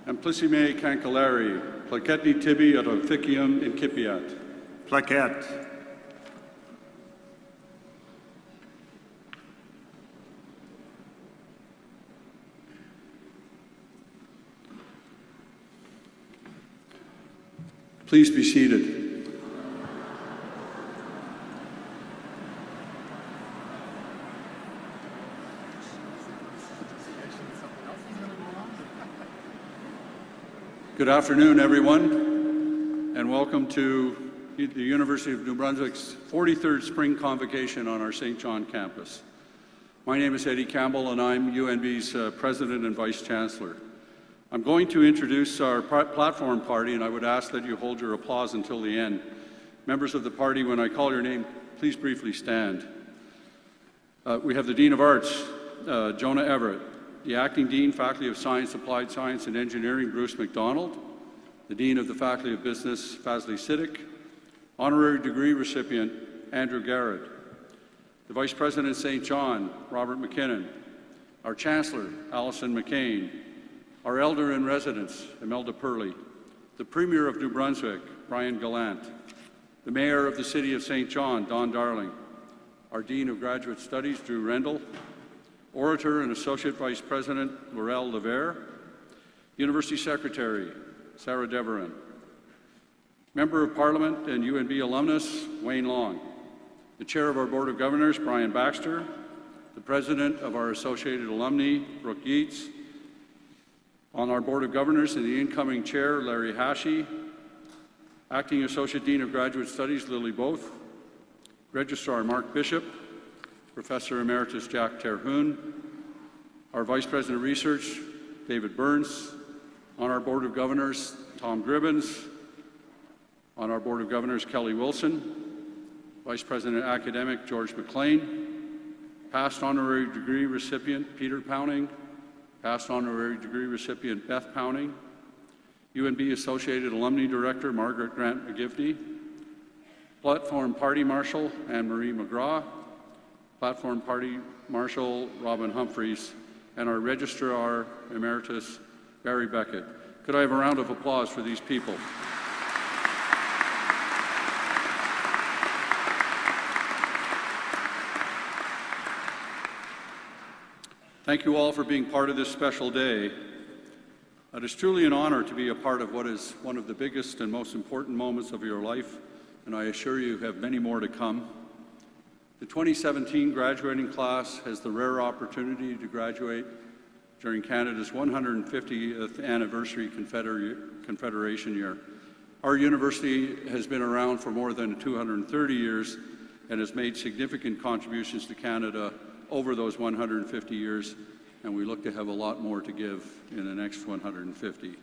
Amplissime Cancelari, placetni tibi et officium incipiat. Plaquette. Please be seated. Good afternoon, everyone, and welcome to the University of New Brunswick's 43rd Spring Convocation on our St. John campus. My name is Eddie Campbell, and I'm UNB's President and Vice Chancellor. I'm going to introduce our platform party, and I would ask that you hold your applause until the end. Members of the party, when I call your name, please briefly stand. We have the Dean of Arts, Jonah Everett, the Acting Dean, Faculty of Science, Applied Science and Engineering, Bruce McDonald, the Dean of the Faculty of Business, Fazli Siddiq, Honorary Degree recipient, Andrew Garrett, the Vice President, St. John, Robert McKinnon, our Chancellor, Alison McCain, our Elder in Residence, Imelda Purley, the Premier of New Brunswick, Brian Gallant, the Mayor of the City of St. John, Don Darling, our Dean of Graduate Studies, Drew Rendell, Orator and Associate Vice President, Laurel Levere, University Secretary, Sarah Deverin, Member of Parliament and UNB alumnus, Wayne Long, the Chair of our Board of Governors, Brian Baxter, the President of our Associated Alumni, Brooke Yeats, on our Board of Governors and the incoming Chair, Larry Hashi, Acting Associate Dean of Graduate Studies, Lily Both, Registrar Mark Bishop, Professor Emeritus Jack Terhune, our Vice President of Research, David Burns, on our Board of Governors, Tom Gribbins, on our Board of Governors, Kelly Wilson, Vice President Academic, George McLean, past honorary degree recipient, Peter Pounding, past honorary degree recipient, Beth Pounding, UNB Associated Alumni Director, Margaret Grant McGivney, Platform Party Marshal, Anne-Marie McGraw, Platform Party Marshal, Robin Humphreys, and our Registrar Emeritus, Barry Beckett. Could I have a round of applause for these people? Thank you all for being part of this special day. It is truly an honor to be a part of what is one of the biggest and most important moments of your life, and I assure you have many more to come. The 2017 graduating class has the rare opportunity to graduate during Canada's 150th anniversary Confederation year. Our university has been around for more than 230 years and has made significant contributions to Canada over those 150 years, and we look to have a lot more to give in the next 150.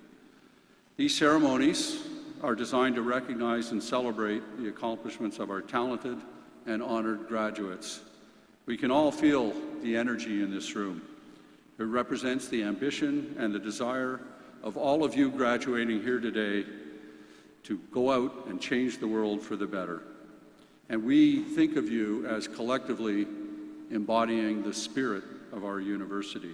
These ceremonies are designed to recognize and celebrate the accomplishments of our talented and honored graduates. We can all feel the energy in this room. It represents the ambition and the desire of all of you graduating here today to go out and change the world for the better. And we think of you as collectively embodying the spirit of our university.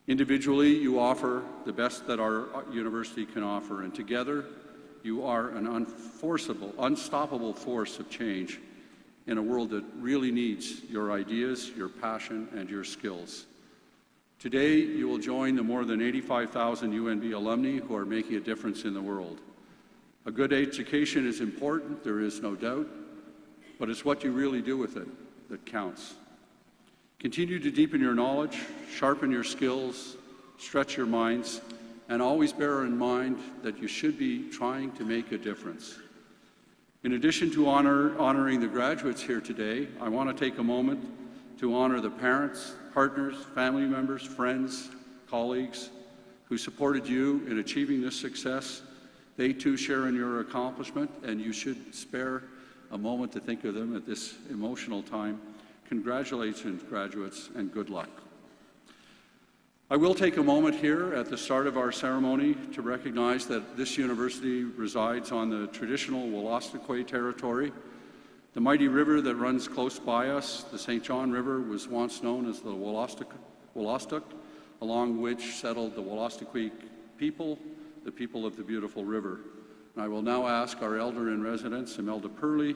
Individually, you offer the best that our university can offer, and together, you are an unstoppable force of change in a world that really needs your ideas, your passion, and your skills. Today, you will join the more than 85,000 UNB alumni who are making a difference in the world. A good education is important, there is no doubt, but it's what you really do with it that counts. Continue to deepen your knowledge, sharpen your skills, stretch your minds, and always bear in mind that you should be trying to make a difference. In addition to honoring the graduates here today, I want to take a moment to honor the parents, partners, family members, friends, colleagues who supported you in achieving this success. They too share in your accomplishment, and you should spare a moment to think of them at this emotional time. Congratulations, graduates, and good luck. I will take a moment here at the start of our ceremony to recognize that this university resides on the traditional Wolastoqey territory. The mighty river that runs close by us, the St. John River, was once known as the Wolastoq, along which settled the Wolastoqey people, the people of the beautiful river. And I will now ask our elder-in-residence, Imelda Purley,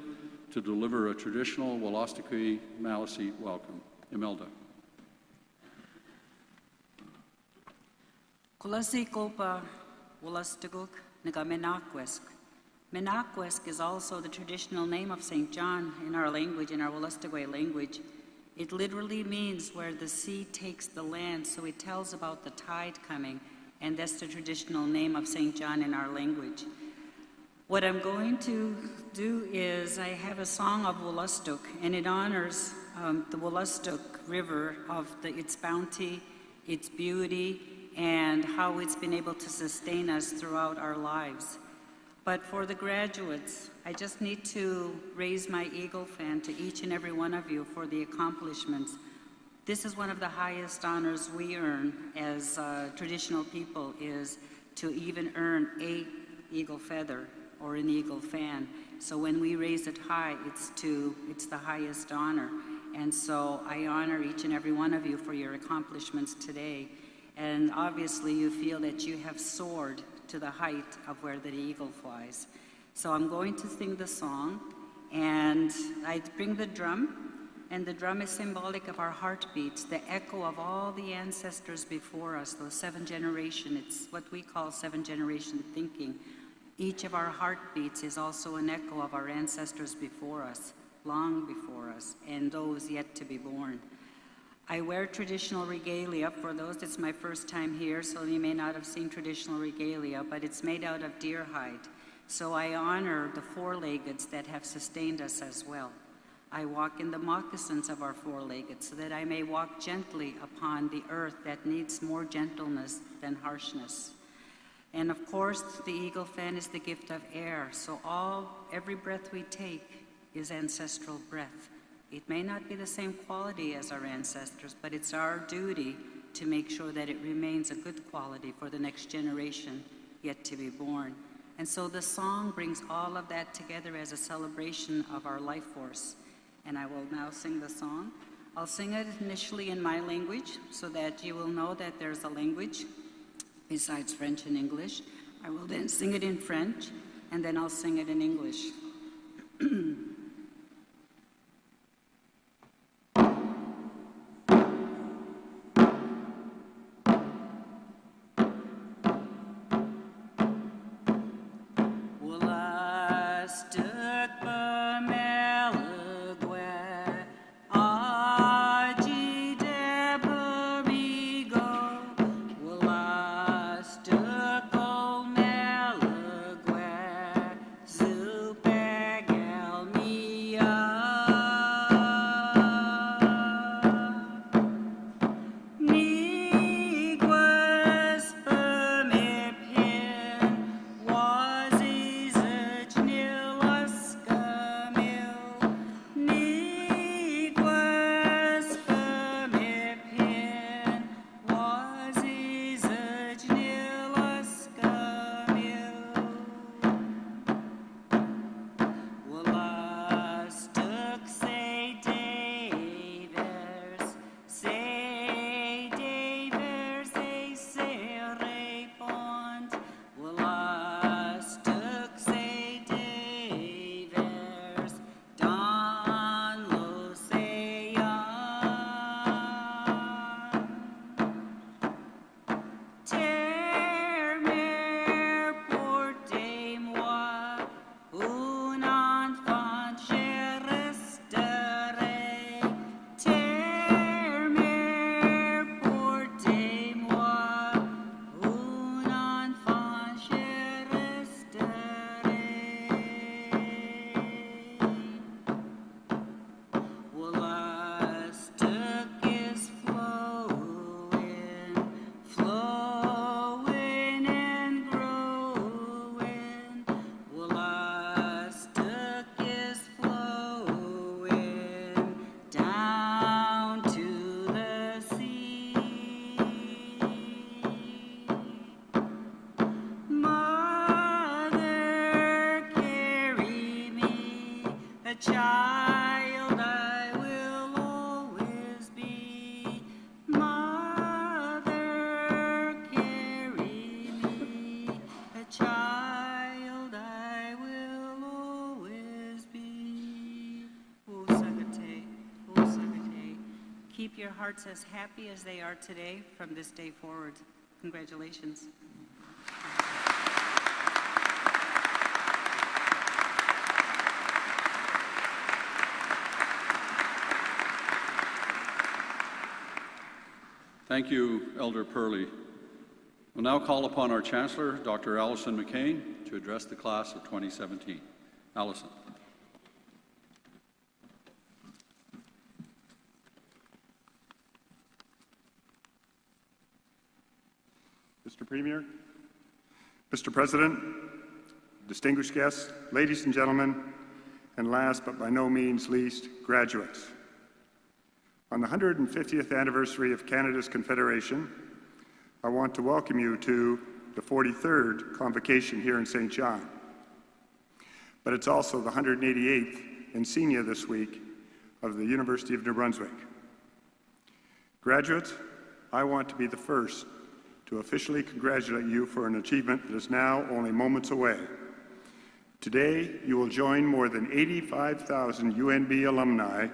to deliver a traditional Wolastoqey Maliseet welcome. Imelda. Kulasi kopa Wolastuguk naga Menakwesk. Menakwesk is also the traditional name of St. John in our language, in our Wolastoqey language. It literally means where the sea takes the land, so it tells about the tide coming, and that's the traditional name of St. John in our language. What I'm going to do is I have a song of Wolastoq, and it honors the Wolastoq River of its bounty, its beauty, and how it's been able to sustain us throughout our lives. But for the graduates, I just need to raise my eagle fan to each and every one of you for the accomplishments. This is one of the highest honors we earn as traditional people, is to even earn a eagle feather or an eagle fan. So when we raise it high, it's the highest honor. And so I honor each and every one of you for your accomplishments today. And obviously you feel that you have soared to the height of where the eagle flies. So I'm going to sing the song, and I bring the drum, and the drum is symbolic of our heartbeats, the echo of all the ancestors before us, those 7 generations. It's what we call 7-generation thinking. Each of our heartbeats is also an echo of our ancestors before us, long before us, and those yet to be born. I wear traditional regalia. For those, it's my first time here, so you may not have seen traditional regalia, but it's made out of deer hide. So I honor the four-leggeds that have sustained us as well. I walk in the moccasins of our four-leggeds so that I may walk gently upon the earth that needs more gentleness than harshness. And of course, the eagle fan is the gift of air, so every breath we take is ancestral breath. It may not be the same quality as our ancestors, but it's our duty to make sure that it remains a good quality for the next generation yet to be born. And so the song brings all of that together as a celebration of our life force. And I will now sing the song. I'll sing it initially in my language so that you will know that there's a language besides French and English. I will then sing it in French, and then I'll sing it in English. your hearts as happy as they are today from this day forward. Congratulations. Thank you, Elder Purley. We'll now call upon our Chancellor, Dr. Allison McCain, to address the class of 2017. Allison. Mr. Premier, Mr. President, distinguished guests, ladies and gentlemen, and last but by no means least, graduates. On the 150th anniversary of Canada's Confederation, I want to welcome you to the 43rd Convocation here in St. John. But it's also the 188th Insignia this week of the University of New Brunswick. Graduates, I want to be the first to officially congratulate you for an achievement that is now only moments away. Today, you will join more than 85,000 UNB alumni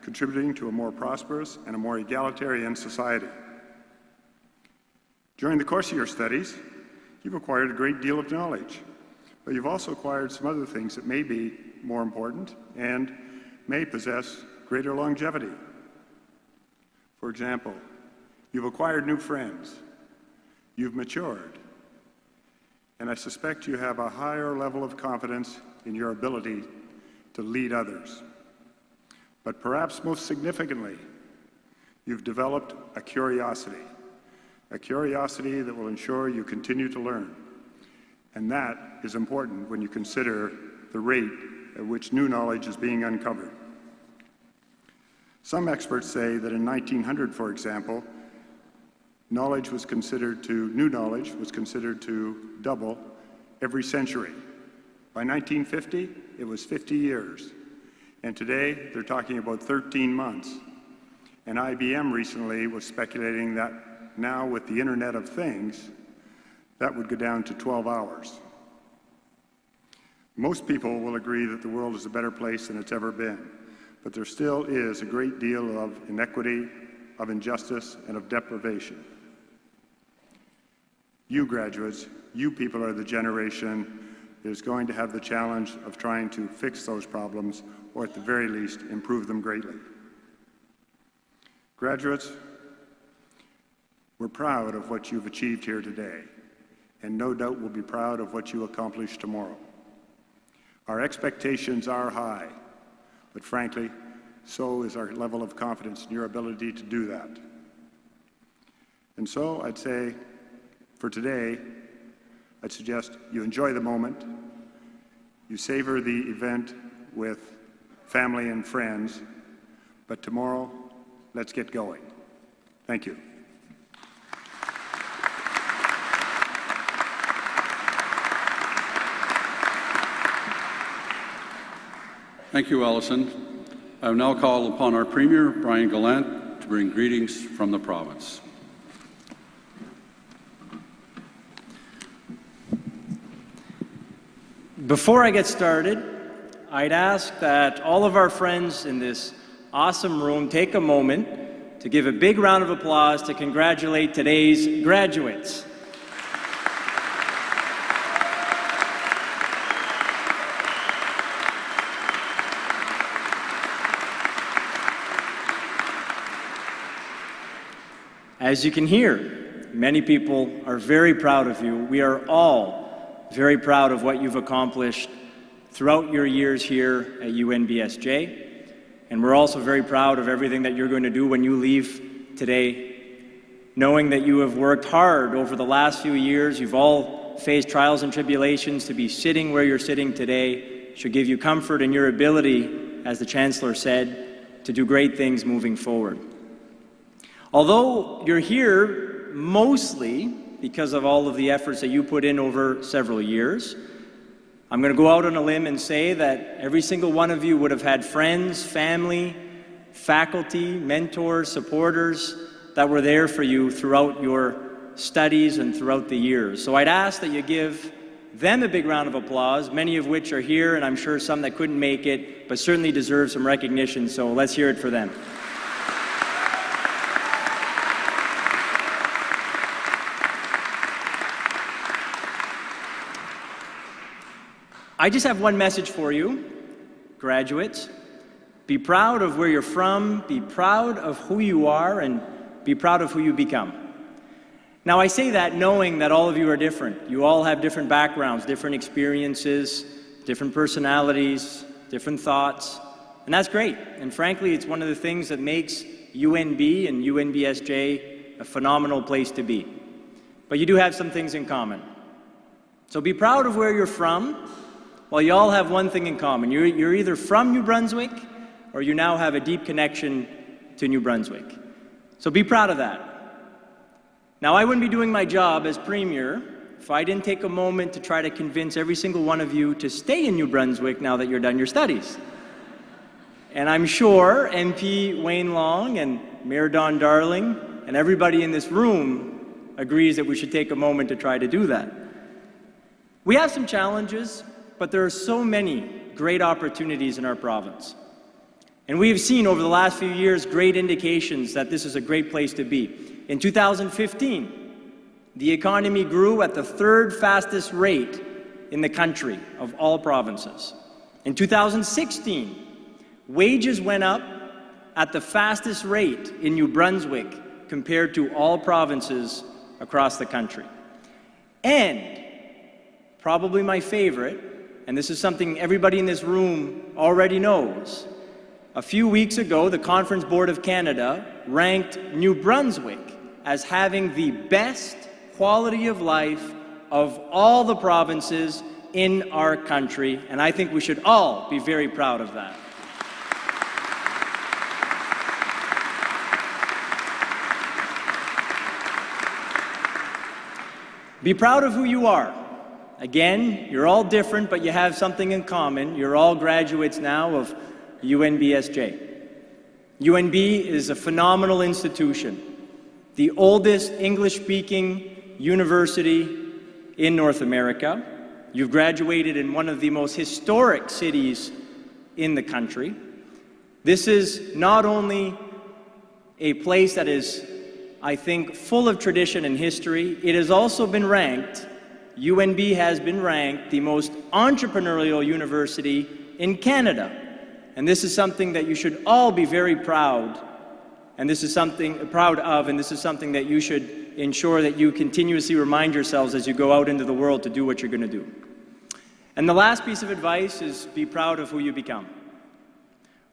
contributing to a more prosperous and a more egalitarian society. During the course of your studies, you've acquired a great deal of knowledge, but you've also acquired some other things that may be more important and may possess greater longevity. For example, you've acquired new friends, you've matured, and I suspect you have a higher level of confidence in your ability to lead others. But perhaps most significantly, you've developed a curiosity that will ensure you continue to learn. And that is important when you consider the rate at which new knowledge is being uncovered. Some experts say that in 1900, for example, new knowledge was considered to double every century. By 1950, it was 50 years. And today, they're talking about 13 months. And IBM recently was speculating that now with the Internet of Things, that would go down to 12 hours. Most people will agree that the world is a better place than it's ever been, but there still is a great deal of inequity, of injustice, and of deprivation. You graduates, you people are the generation that is going to have the challenge of trying to fix those problems, or at the very least, improve them greatly. Graduates, we're proud of what you've achieved here today, and no doubt we'll be proud of what you accomplish tomorrow. Our expectations are high, but frankly, so is our level of confidence in your ability to do that. And so I'd say, for today, I'd suggest you enjoy the moment, you savor the event with family and friends, but tomorrow, let's get going. Thank you. Thank you, Allison. I will now call upon our Premier, Brian Gallant, to bring greetings from the province. Before I get started, I'd ask that all of our friends in this awesome room take a moment to give a big round of applause to congratulate today's graduates. As you can hear, many people are very proud of you. We are all very proud of what you've accomplished throughout your years here at UNBSJ, and we're also very proud of everything that you're going to do when you leave today, knowing that you have worked hard over the last few years. You've all faced trials and tribulations. To be sitting where you're sitting today should give you comfort in your ability, as the Chancellor said, to do great things moving forward. Although you're here mostly because of all of the efforts that you put in over several years, I'm going to go out on a limb and say that every single one of you would have had friends, family, faculty, mentors, supporters that were there for you throughout your studies and throughout the years. So I'd ask that you give them a big round of applause, many of which are here, and I'm sure some that couldn't make it, but certainly deserve some recognition, so let's hear it for them. I just have one message for you, graduates. Be proud of where you're from, be proud of who you are, and be proud of who you become. Now, I say that knowing that all of you are different. You all have different backgrounds, different experiences, different personalities, different thoughts, and that's great. And frankly, it's one of the things that makes UNB and UNBSJ a phenomenal place to be. But you do have some things in common. So be proud of where you're from, while you all have one thing in common. You're either from New Brunswick, or you now have a deep connection to New Brunswick. So be proud of that. Now, I wouldn't be doing my job as Premier if I didn't take a moment to try to convince every single one of you to stay in New Brunswick now that you're done your studies. And I'm sure MP Wayne Long and Mayor Don Darling and everybody in this room agrees that we should take a moment to try to do that. We have some challenges, but there are so many great opportunities in our province. And we have seen over the last few years great indications that this is a great place to be. In 2015, the economy grew at the third fastest rate in the country of all provinces. In 2016, wages went up at the fastest rate in New Brunswick compared to all provinces across the country. And probably my favorite, and this is something everybody in this room already knows, a few weeks ago, the Conference Board of Canada ranked New Brunswick as having the best quality of life of all the provinces in our country, and I think we should all be very proud of that. Be proud of who you are. Again, you're all different, but you have something in common. You're all graduates now of UNBSJ. UNB is a phenomenal institution, the oldest English-speaking university in North America. You've graduated in one of the most historic cities in the country. This is not only a place that is, I think, full of tradition and history, it has also been ranked, UNB has been ranked the most entrepreneurial university in Canada. And this is something that you should all be very proud, and this is something proud of, and this is something that you should ensure that you continuously remind yourselves as you go out into the world to do what you're going to do. And the last piece of advice is be proud of who you become.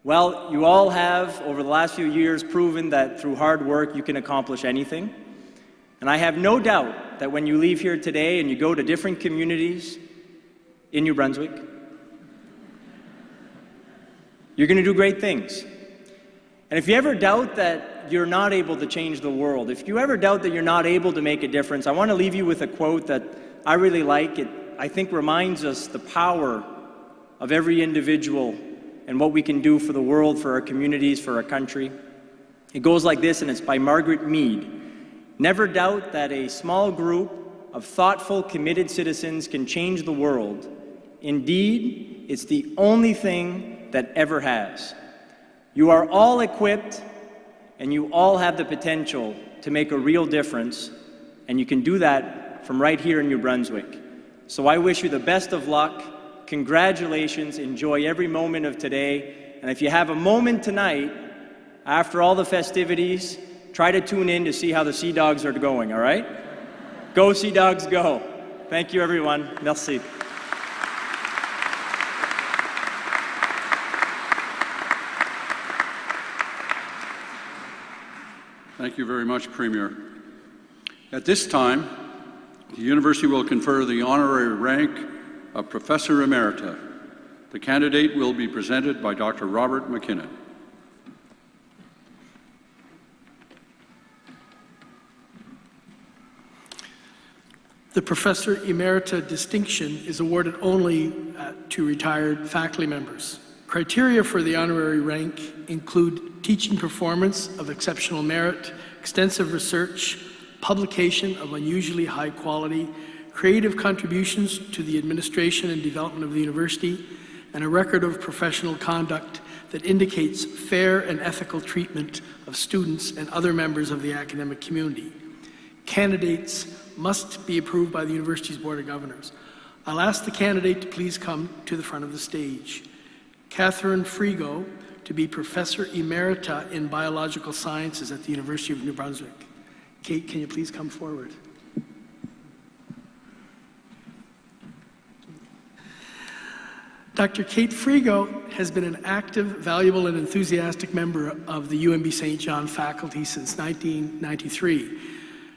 Well, you all have, over the last few years, proven that through hard work you can accomplish anything. And I have no doubt that when you leave here today and you go to different communities in New Brunswick, you're going to do great things. And if you ever doubt that you're not able to change the world, if you ever doubt that you're not able to make a difference, I want to leave you with a quote that I really like. It, I think, reminds us the power of every individual and what we can do for the world, for our communities, for our country. It goes like this, and it's by Margaret Mead. Never doubt that a small group of thoughtful, committed citizens can change the world. Indeed, it's the only thing that ever has. You are all equipped, and you all have the potential to make a real difference, and you can do that from right here in New Brunswick. So I wish you the best of luck. Congratulations. Enjoy every moment of today. And if you have a moment tonight, after all the festivities, try to tune in to see how the Sea Dogs are going, all right? Go Sea Dogs, go. Thank you, everyone. Merci. Thank you very much, Premier. At this time, the University will confer the honorary rank of Professor Emerita. The candidate will be presented by Dr. Robert McKinnon. The Professor Emerita distinction is awarded only to retired faculty members. Criteria for the honorary rank include teaching performance of exceptional merit, extensive research, publication of unusually high quality, creative contributions to the administration and development of the university, and a record of professional conduct that indicates fair and ethical treatment of students and other members of the academic community. Candidates must be approved by the university's Board of Governors. I'll ask the candidate to please come to the front of the stage. Catherine Frigo to be Professor Emerita in Biological Sciences at the University of New Brunswick. Kate, can you please come forward? Dr. Kate Frigo has been an active, valuable, and enthusiastic member of the UNB St. John faculty since 1993.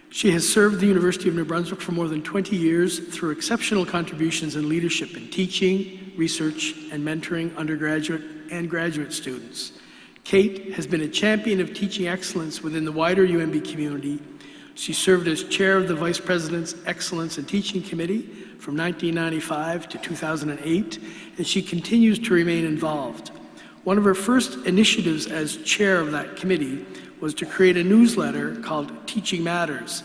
She has served the University of New Brunswick for more than 20 years through exceptional contributions in leadership in teaching, research, and mentoring undergraduate and graduate students. Kate has been a champion of teaching excellence within the wider UNB community. She served as chair of the Vice President's Excellence in Teaching Committee from 1995 to 2008, and she continues to remain involved. One of her first initiatives as chair of that committee was to create a newsletter called Teaching Matters,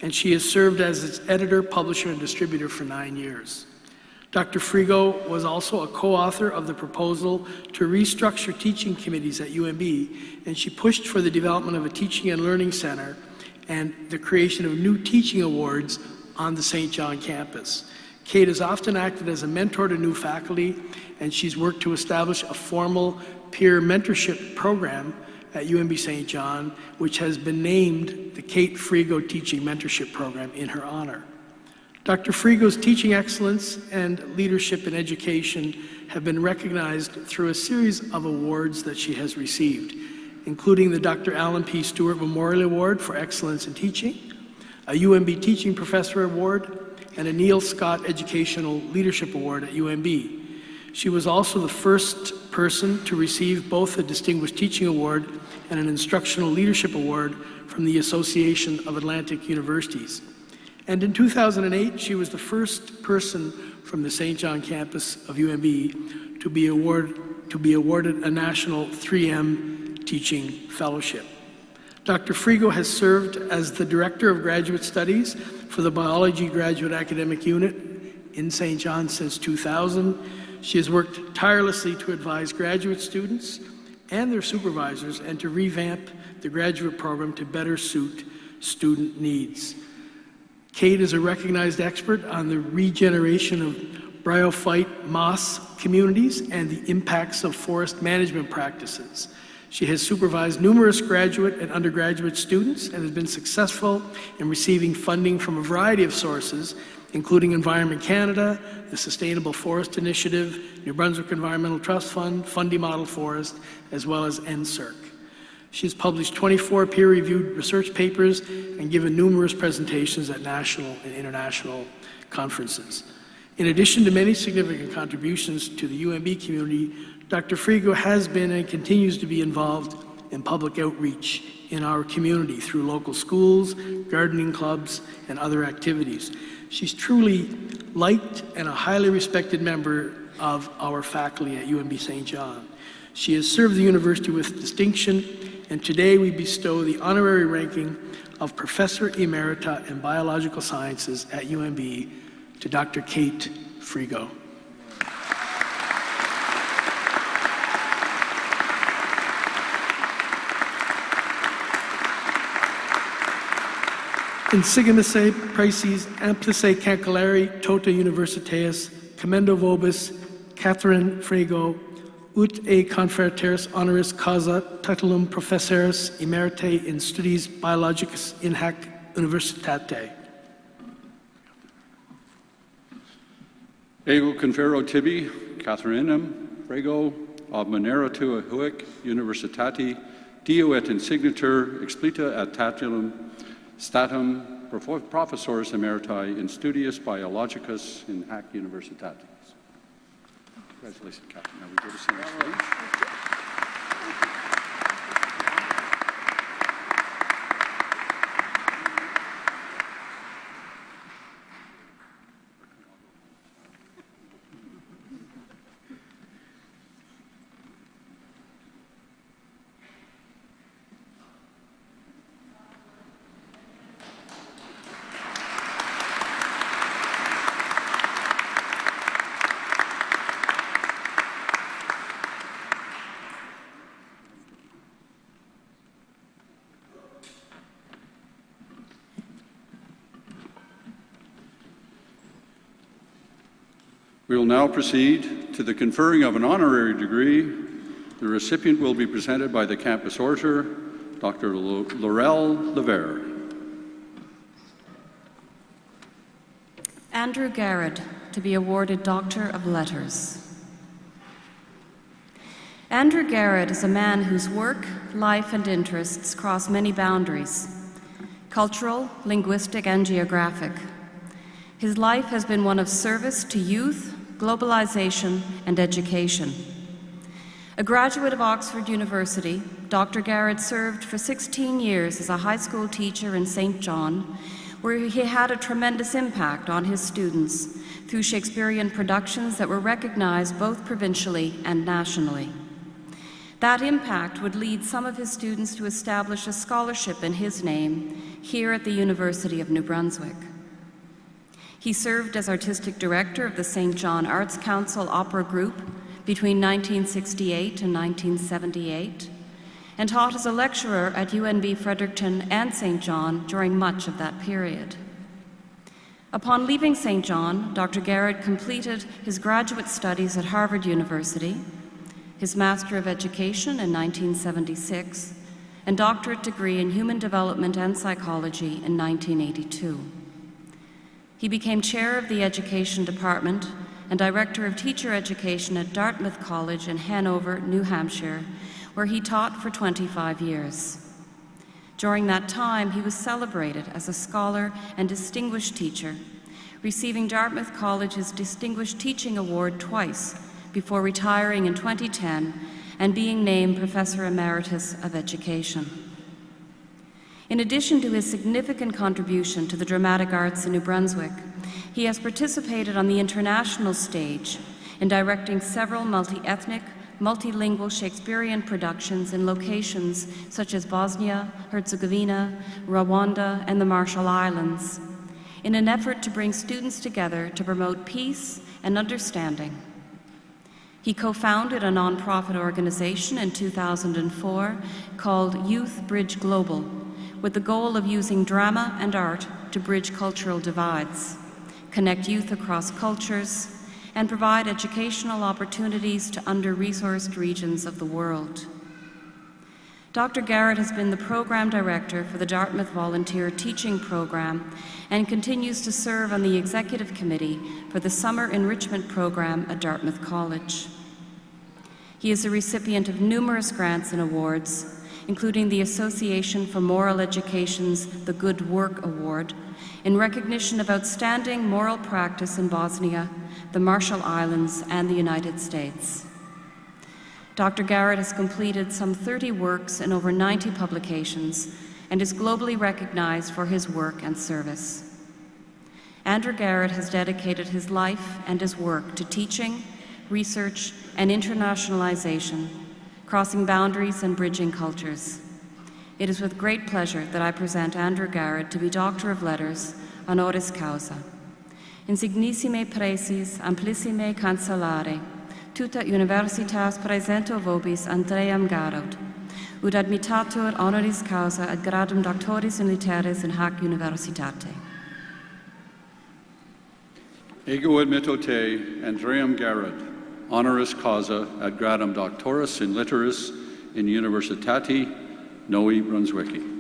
and she has served as its editor, publisher, and distributor for 9 years. Dr. Frigo was also a co-author of the proposal to restructure teaching committees at UNB, and she pushed for the development of a teaching and learning center and the creation of new teaching awards on the St. John campus. Kate has often acted as a mentor to new faculty, and she's worked to establish a formal peer mentorship program at UNB St. John, which has been named the Kate Frigo Teaching Mentorship Program in her honor. Dr. Frigo's teaching excellence and leadership in education have been recognized through a series of awards that she has received, including the Dr. Alan P. Stewart Memorial Award for Excellence in Teaching, a UNB Teaching Professor Award, and a Neil Scott Educational Leadership Award at UNB. She was also the first person to receive both a Distinguished Teaching Award and an Instructional Leadership Award from the Association of Atlantic Universities. And in 2008, she was the first person from the St. John campus of UNB to be awarded a national 3M Teaching Fellowship. Dr. Frigo has served as the Director of Graduate Studies for the Biology Graduate Academic Unit in St. John since 2000. She has worked tirelessly to advise graduate students and their supervisors and to revamp the graduate program to better suit student needs. Kate is a recognized expert on the regeneration of bryophyte moss communities and the impacts of forest management practices. She has supervised numerous graduate and undergraduate students and has been successful in receiving funding from a variety of sources, including Environment Canada, the Sustainable Forest Initiative, New Brunswick Environmental Trust Fund, Fundy Model Forest, as well as NSERC. She has published 24 peer-reviewed research papers and given numerous presentations at national and international conferences. In addition to many significant contributions to the UNB community, Dr. Frigo has been and continues to be involved in public outreach in our community through local schools, gardening clubs, and other activities. She's truly liked and a highly respected member of our faculty at UNB St. John. She has served the university with distinction, and today we bestow the honorary ranking of Professor Emerita in Biological Sciences at UNB to Dr. Kate Frigo. Insignisse Praeses Amplice Cancelari Tota Universitatis Commendo Vobis Catherine Frigo ut e confrateris honoris causa titulum professoris emeritae in studiis biologicus in hac universitate. Ego confero tibi, Catharinum, Frigo, ob manera tua huic universitati, dio et insignitur explita ad titulum statum professores emeritae in studiis biologicus in hac universitatis. Congratulations, Catherine. Now we go to see next page. We will now proceed to the conferring of an honorary degree. The recipient will be presented by the campus orator, Dr. Laurel Levere. Andrew Garrett, to be awarded Doctor of Letters. Andrew Garrett is a man whose work, life, and interests cross many boundaries: cultural, linguistic, and geographic. His life has been one of service to youth, globalization, and education. A graduate of Oxford University, Dr. Garrett served for 16 years as a high school teacher in St. John, where he had a tremendous impact on his students through Shakespearean productions that were recognized both provincially and nationally. That impact would lead some of his students to establish a scholarship in his name here at the University of New Brunswick. He served as artistic director of the St. John Arts Council Opera Group between 1968 and 1978, and taught as a lecturer at UNB Fredericton and St. John during much of that period. Upon leaving St. John, Dr. Garrett completed his graduate studies at Harvard University, his Master of Education in 1976, and doctorate degree in Human Development and Psychology in 1982. He became chair of the Education Department and director of teacher education at Dartmouth College in Hanover, New Hampshire, where he taught for 25 years. During that time, he was celebrated as a scholar and distinguished teacher, receiving Dartmouth College's Distinguished Teaching Award twice before retiring in 2010 and being named Professor Emeritus of Education. In addition to his significant contribution to the dramatic arts in New Brunswick, he has participated on the international stage in directing several multi-ethnic, multilingual Shakespearean productions in locations such as Bosnia, Herzegovina, Rwanda, and the Marshall Islands, in an effort to bring students together to promote peace and understanding. He co-founded a nonprofit organization in 2004 called Youth Bridge Global, with the goal of using drama and art to bridge cultural divides, connect youth across cultures, and provide educational opportunities to under-resourced regions of the world. Dr. Garrett has been the program director for the Dartmouth Volunteer Teaching Program and continues to serve on the executive committee for the Summer Enrichment Program at Dartmouth College. He is a recipient of numerous grants and awards, including the Association for Moral Education's The Good Work Award, in recognition of outstanding moral practice in Bosnia, the Marshall Islands, and the United States. Dr. Garrett has completed some 30 works in over 90 publications and is globally recognized for his work and service. Andrew Garrett has dedicated his life and his work to teaching, research, and internationalization, crossing boundaries and bridging cultures. It is with great pleasure that I present Andrew Garrett to be Doctor of Letters, honoris causa. Insignissime praesis amplissime cancellare, tuta universitas praesento vobis Andream Garrett, ut admitatur honoris causa ad gradum doctoris in litteris in hac universitate. Ego admitto te, Andream Garrett, honoris causa ad gradum doctoris in litteris in Universitati Novi Brunswicki.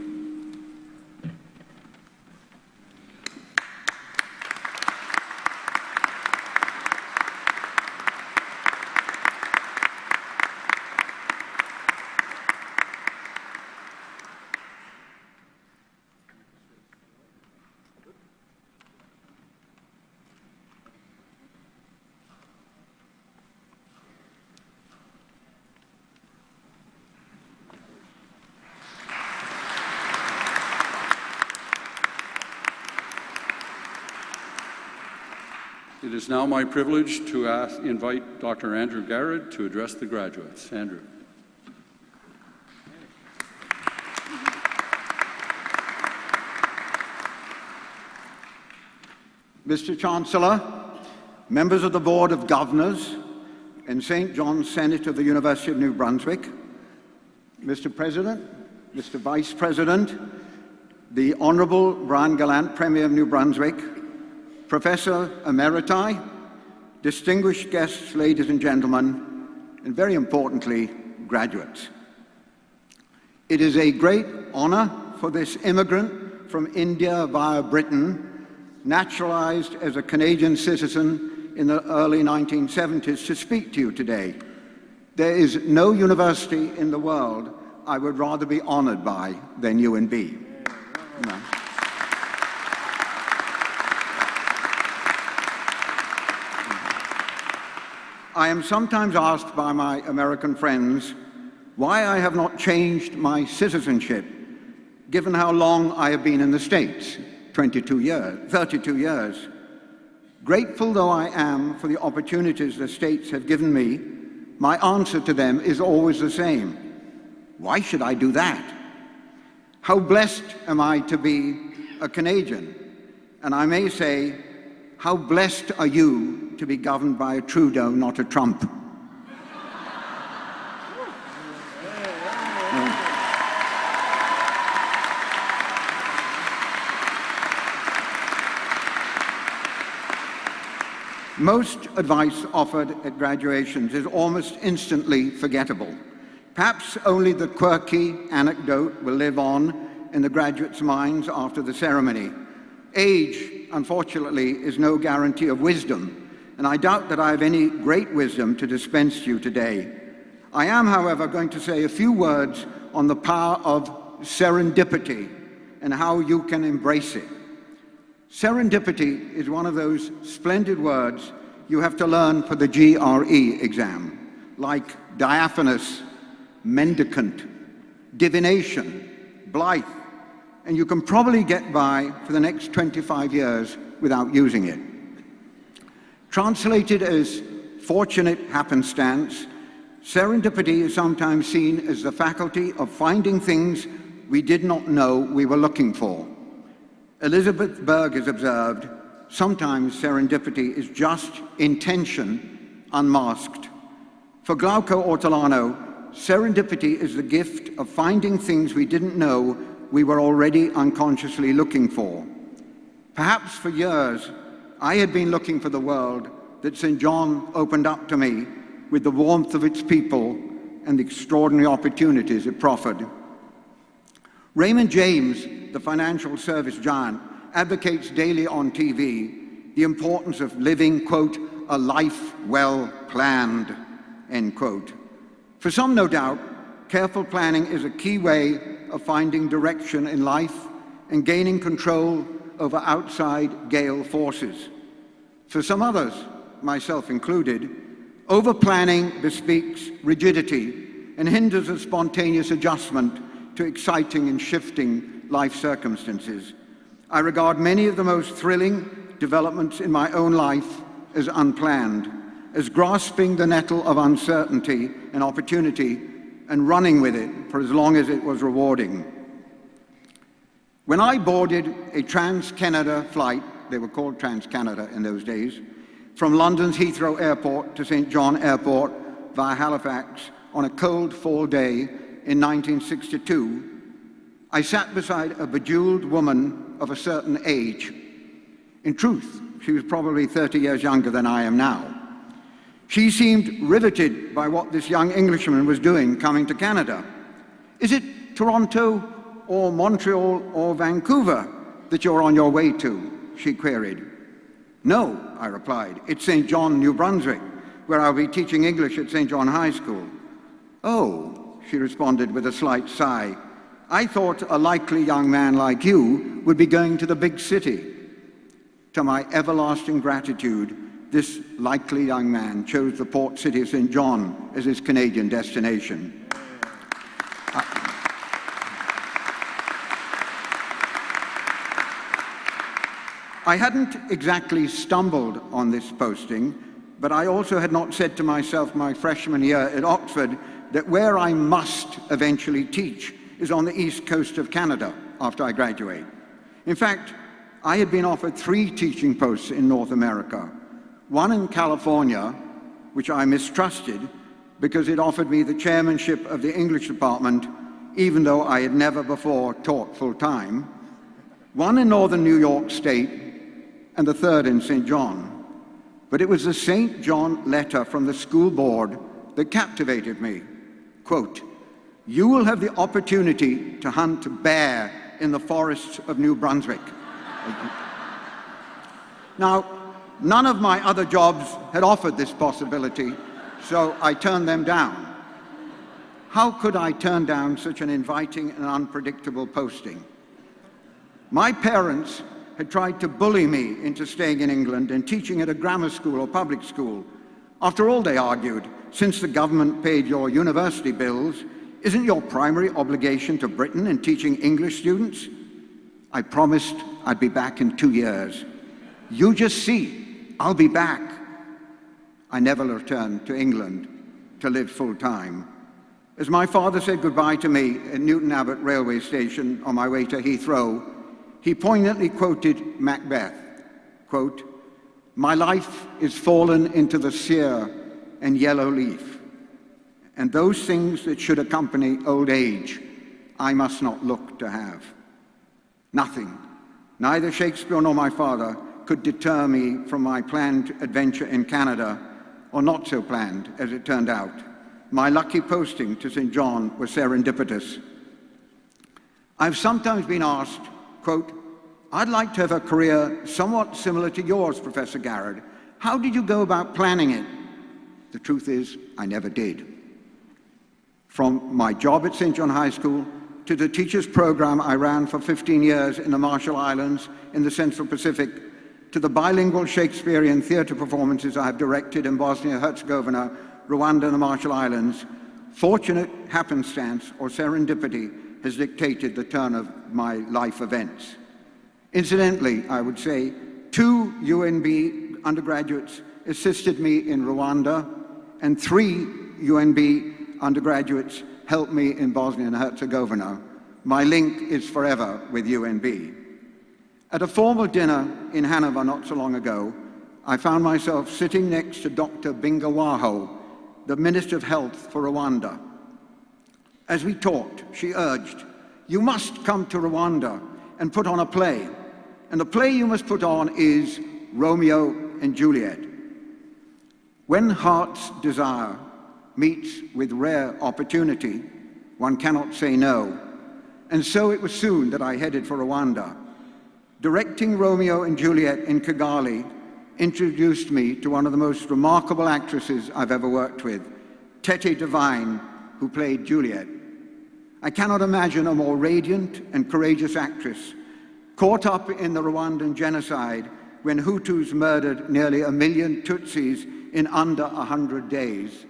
It is now my privilege to invite Dr. Andrew Garrett to address the graduates. Andrew. Mr. Chancellor, members of the Board of Governors and St. John's Senate of the University of New Brunswick, Mr. President, Mr. Vice President, the Honourable Brian Gallant, Premier of New Brunswick, Professor Emeriti, distinguished guests, ladies and gentlemen, and very importantly, graduates. It is a great honor for this immigrant from India via Britain, naturalized as a Canadian citizen in the early 1970s, to speak to you today. There is no university in the world I would rather be honored by than UNB. No. I am sometimes asked by my American friends why I have not changed my citizenship, given how long I have been in the States, 32 years. Grateful though I am for the opportunities the States have given me, my answer to them is always the same. Why should I do that? How blessed am I to be a Canadian? And I may say, how blessed are you to be governed by a Trudeau, not a Trump? Most advice offered at graduations is almost instantly forgettable. Perhaps only the quirky anecdote will live on in the graduates' minds after the ceremony. Age, unfortunately, is no guarantee of wisdom, and I doubt that I have any great wisdom to dispense to you today. I am, however, going to say a few words on the power of serendipity and how you can embrace it. Serendipity is one of those splendid words you have to learn for the GRE exam, like diaphanous, mendicant, divination, blithe, and you can probably get by for the next 25 years without using it. Translated as fortunate happenstance, serendipity is sometimes seen as the faculty of finding things we did not know we were looking for. Elizabeth Berg has observed, sometimes serendipity is just intention unmasked. For Glauco Ortolano, serendipity is the gift of finding things we didn't know we were already unconsciously looking for. Perhaps for years, I had been looking for the world that St. John opened up to me with the warmth of its people and the extraordinary opportunities it proffered. Raymond James, the financial service giant, advocates daily on TV the importance of living, quote, a life well planned, end quote. For some, no doubt, careful planning is a key way of finding direction in life and gaining control over outside gale forces. For some others, myself included, over-planning bespeaks rigidity and hinders a spontaneous adjustment to exciting and shifting life circumstances. I regard many of the most thrilling developments in my own life as unplanned, as grasping the nettle of uncertainty and opportunity and running with it for as long as it was rewarding. When I boarded a Trans-Canada flight, they were called Trans-Canada in those days, from London's Heathrow Airport to St. John Airport via Halifax on a cold fall day in 1962, I sat beside a bejeweled woman of a certain age. In truth, she was probably 30 years younger than I am now. She seemed riveted by what this young Englishman was doing coming to Canada. Is it Toronto or Montreal or Vancouver that you're on your way to? She queried. No, I replied. It's St. John, New Brunswick, where I'll be teaching English at St. John High School. Oh, she responded with a slight sigh. I thought a likely young man like you would be going to the big city. To my everlasting gratitude, this likely young man chose the port city of St. John as his Canadian destination. I hadn't exactly stumbled on this posting, but I also had not said to myself my freshman year at Oxford that where I must eventually teach is on the east coast of Canada after I graduate. In fact, I had been offered 3 teaching posts in North America, one in California, which I mistrusted because it offered me the chairmanship of the English department, even though I had never before taught full-time, one in northern New York State, and the third in St. John. but it was the St. John letter from the school board that captivated me. Quote, "You will have the opportunity to hunt bear in the forests of New Brunswick." Now, none of my other jobs had offered this possibility, so I turned them down. How could I turn down such an inviting and unpredictable posting? My parents had tried to bully me into staying in England and teaching at a grammar school or public school. After all, they argued, since the government paid your university bills, isn't your primary obligation to Britain in teaching English students? I promised I'd be back in 2 years. You just see, I'll be back. I never returned to England to live full-time. As my father said goodbye to me at Newton Abbot railway station on my way to Heathrow, he poignantly quoted Macbeth, quote, "My life is fallen into the sere and yellow leaf, and those things that should accompany old age, I must not look to have." Nothing, neither Shakespeare nor my father, could deter me from my planned adventure in Canada, or not so planned, as it turned out. My lucky posting to St. John was serendipitous. I've sometimes been asked, quote, "I'd like to have a career somewhat similar to yours, Professor Garrett. How did you go about planning it?" The truth is, I never did. From my job at St. John High School to the teachers program I ran for 15 years in the Marshall Islands in the Central Pacific, to the bilingual Shakespearean theatre performances I have directed in Bosnia-Herzegovina, Rwanda, and the Marshall Islands, fortunate happenstance or serendipity has dictated the turn of my life events. Incidentally, I would say 2 UNB undergraduates assisted me in Rwanda, and 3 UNB undergraduates helped me in Bosnia and Herzegovina. My link is forever with UNB. At a formal dinner in Hanover not so long ago, I found myself sitting next to Dr. Bingawaho, the Minister of Health for Rwanda. As we talked, she urged, "You must come to Rwanda and put on a play. And the play you must put on is Romeo and Juliet." When heart's desire meets with rare opportunity, one cannot say no. And so it was soon that I headed for Rwanda. Directing Romeo and Juliet in Kigali introduced me to one of the most remarkable actresses I've ever worked with, Tete Devine, who played Juliet. I cannot imagine a more radiant and courageous actress, caught up in the Rwandan genocide when Hutus murdered nearly 1 million Tutsis in under 100 days.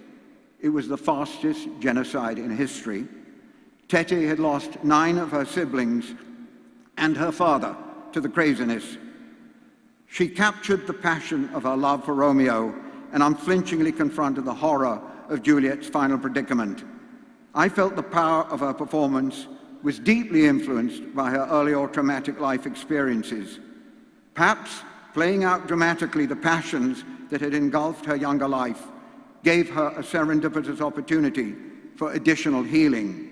It was the fastest genocide in history. Tete had lost 9 of her siblings and her father to the craziness. She captured the passion of her love for Romeo and unflinchingly confronted the horror of Juliet's final predicament. I felt the power of her performance was deeply influenced by her early or traumatic life experiences. Perhaps playing out dramatically the passions that had engulfed her younger life gave her a serendipitous opportunity for additional healing.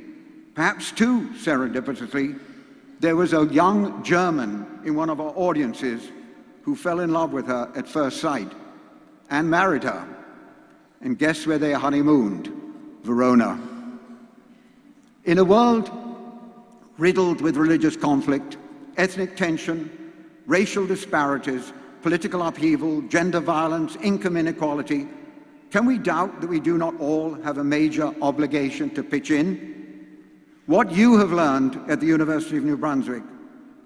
Perhaps too serendipitously, there was a young German in one of our audiences who fell in love with her at first sight and married her. And guess where they honeymooned? Verona. In a world riddled with religious conflict, ethnic tension, racial disparities, political upheaval, gender violence, income inequality, can we doubt that we do not all have a major obligation to pitch in? What you have learned at the University of New Brunswick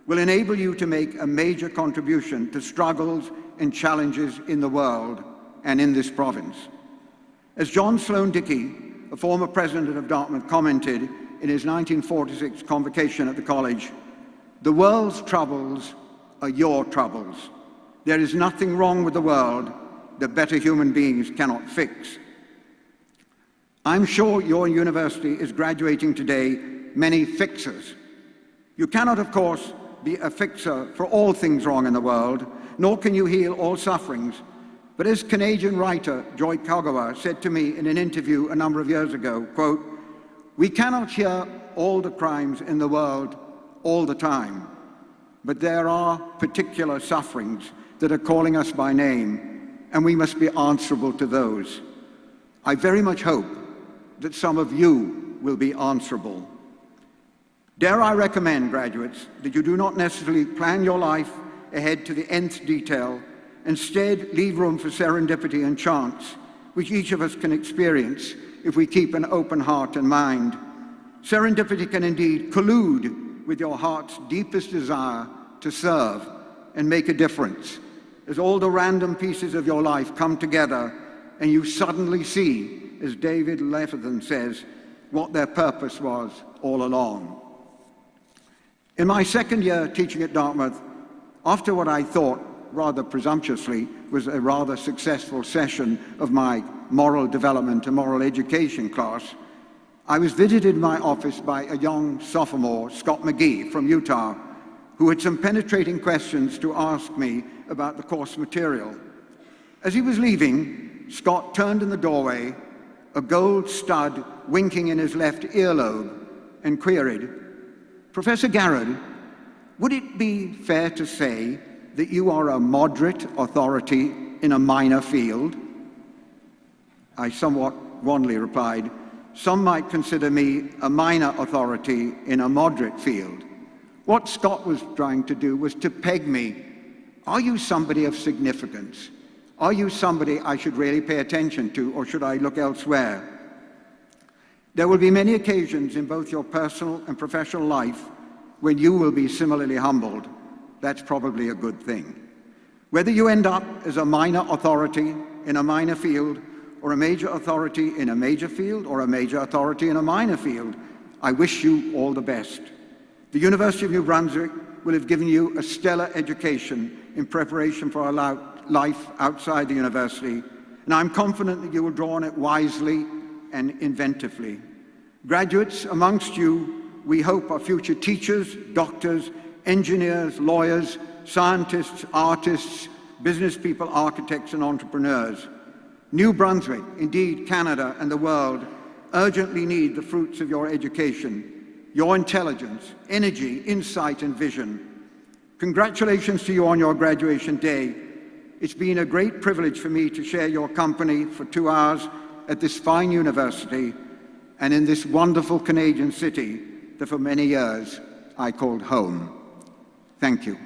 will enable you to make a major contribution to struggles and challenges in the world and in this province. As John Sloan Dickey, a former president of Dartmouth, commented in his 1946 convocation at the college, "The world's troubles are your troubles. There is nothing wrong with the world that better human beings cannot fix." I'm sure your university is graduating today many fixers. You cannot, of course, be a fixer for all things wrong in the world, nor can you heal all sufferings. But as Canadian writer Joy Kagawa said to me in an interview a number of years ago, quote, "We cannot hear all the crimes in the world all the time, but there are particular sufferings that are calling us by name, and we must be answerable to those. I very much hope that some of you will be answerable. Dare I recommend, graduates, that you do not necessarily plan your life ahead to the nth detail. Instead, leave room for serendipity and chance, which each of us can experience if we keep an open heart and mind. Serendipity can indeed collude with your heart's deepest desire to serve and make a difference, as all the random pieces of your life come together and you suddenly see, as David Letherman says, what their purpose was all along. In my second year teaching at Dartmouth, after what I thought, rather presumptuously, was a rather successful session of my moral development and moral education class, I was visited in my office by a young sophomore, Scott McGee from Utah, who had some penetrating questions to ask me about the course material. As he was leaving, Scott turned in the doorway, a gold stud winking in his left earlobe, and queried, "Professor Garrod, would it be fair to say that you are a moderate authority in a minor field?" I somewhat wanly replied, "Some might consider me a minor authority in a moderate field." What Scott was trying to do was to peg me. Are you somebody of significance? Are you somebody I should really pay attention to, or should I look elsewhere? There will be many occasions in both your personal and professional life when you will be similarly humbled. That's probably a good thing. Whether you end up as a minor authority in a minor field, or a major authority in a major field, or a major authority in a minor field, I wish you all the best. The University of New Brunswick will have given you a stellar education in preparation for a life outside the university, and I'm confident that you will draw on it wisely and inventively. Graduates amongst you, we hope, are future teachers, doctors, engineers, lawyers, scientists, artists, business people, architects, and entrepreneurs. New Brunswick, indeed Canada and the world, urgently need the fruits of your education, your intelligence, energy, insight, and vision. Congratulations to you on your graduation day. It's been a great privilege for me to share your company for 2 hours at this fine university and in this wonderful Canadian city that for many years I called home. Thank you.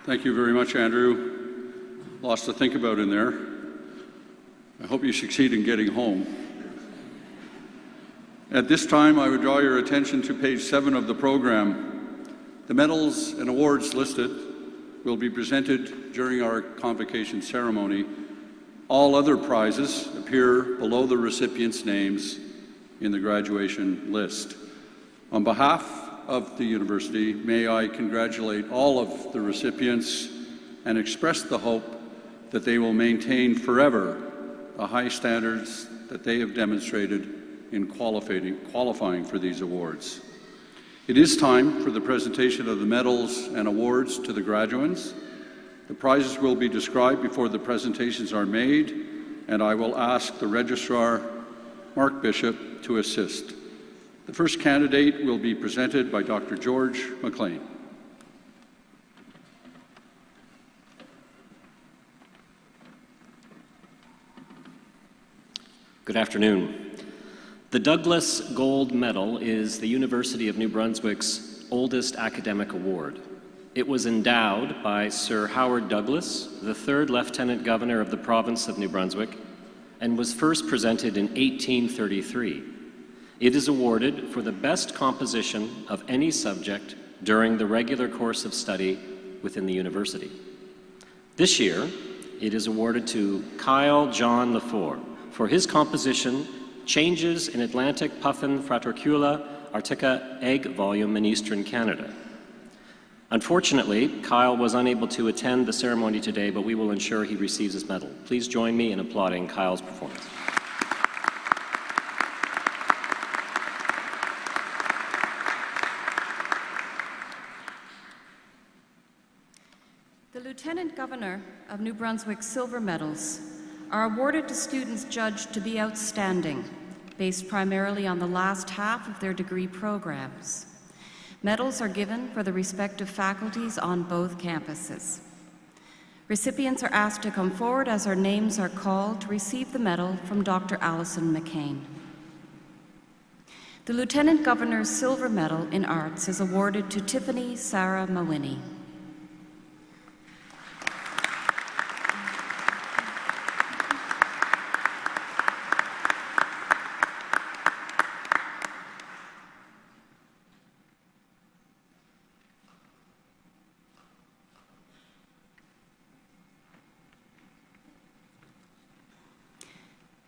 Thank you very much, Andrew. Lots to think about in there. I hope you succeed in getting home. At this time, I would draw your attention to page 7 of the program. The medals and awards listed will be presented during our convocation ceremony. All other prizes appear below the recipients' names in the graduation list. On behalf of the university, may I congratulate all of the recipients and express the hope that they will maintain forever the high standards that they have demonstrated in qualifying for these awards. It is time for the presentation of the medals and awards to the graduates. The prizes will be described before the presentations are made, and I will ask the registrar, Mark Bishop, to assist. The first candidate will be presented by Dr. George McLean. Good afternoon. The Douglas Gold Medal is the University of New Brunswick's oldest academic award. It was endowed by Sir Howard Douglas, the third Lieutenant Governor of the province of New Brunswick, and was first presented in 1833. It is awarded for the best composition of any subject during the regular course of study within the university. This year, it is awarded to Kyle John Lafore for his composition, Changes in Atlantic Puffin Fratercula Arctica Egg Volume in Eastern Canada. Unfortunately, Kyle was unable to attend the ceremony today, but we will ensure he receives his medal. Please join me in applauding Kyle's performance. The Lieutenant Governor of New Brunswick's silver medals are awarded to students judged to be outstanding, based primarily on the last half of their degree programs. Medals are given for the respective faculties on both campuses. Recipients are asked to come forward as their names are called to receive the medal from Dr. Alison McCain. The Lieutenant Governor's Silver Medal in Arts is awarded to Tiffany Sarah Mawini.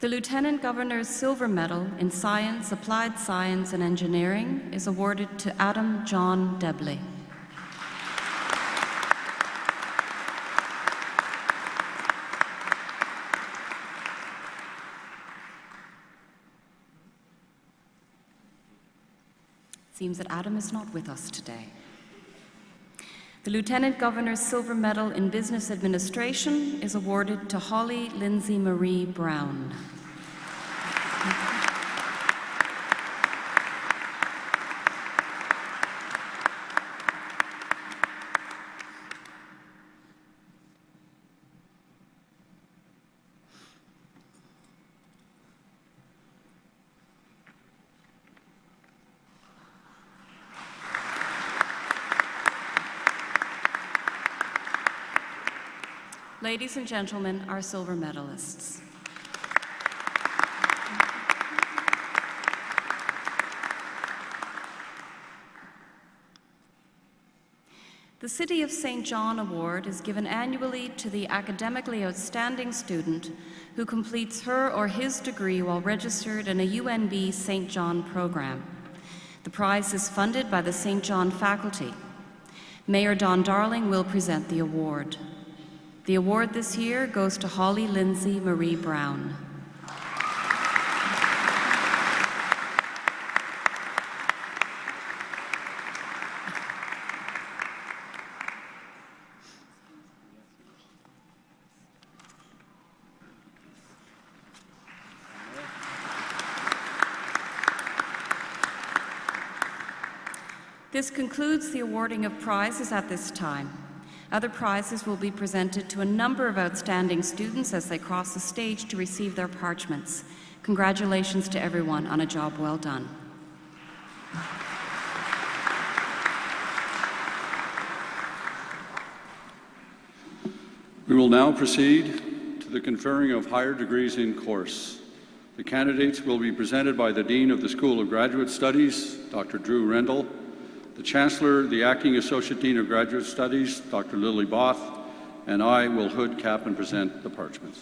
The Lieutenant Governor's Silver Medal in Science, Applied Science and Engineering is awarded to Adam John Debley. It seems that Adam is not with us today. The Lieutenant Governor's Silver Medal in Business Administration is awarded to Holly Lindsay Marie Brown. Ladies and gentlemen, our silver medalists. The City of St. John Award is given annually to the academically outstanding student who completes her or his degree while registered in a UNB St. John program. The prize is funded by the St. John faculty. Mayor Don Darling will present the award. The award this year goes to Holly Lindsay Marie Brown. This concludes the awarding of prizes at this time. Other prizes will be presented to a number of outstanding students as they cross the stage to receive their parchments. Congratulations to everyone on a job well done. We will now proceed to the conferring of higher degrees in course. The candidates will be presented by the Dean of the School of Graduate Studies, Dr. Drew Rendell, the Chancellor, the Acting Associate Dean of Graduate Studies, Dr. Lily Both, and I will hood, cap, and present the parchments.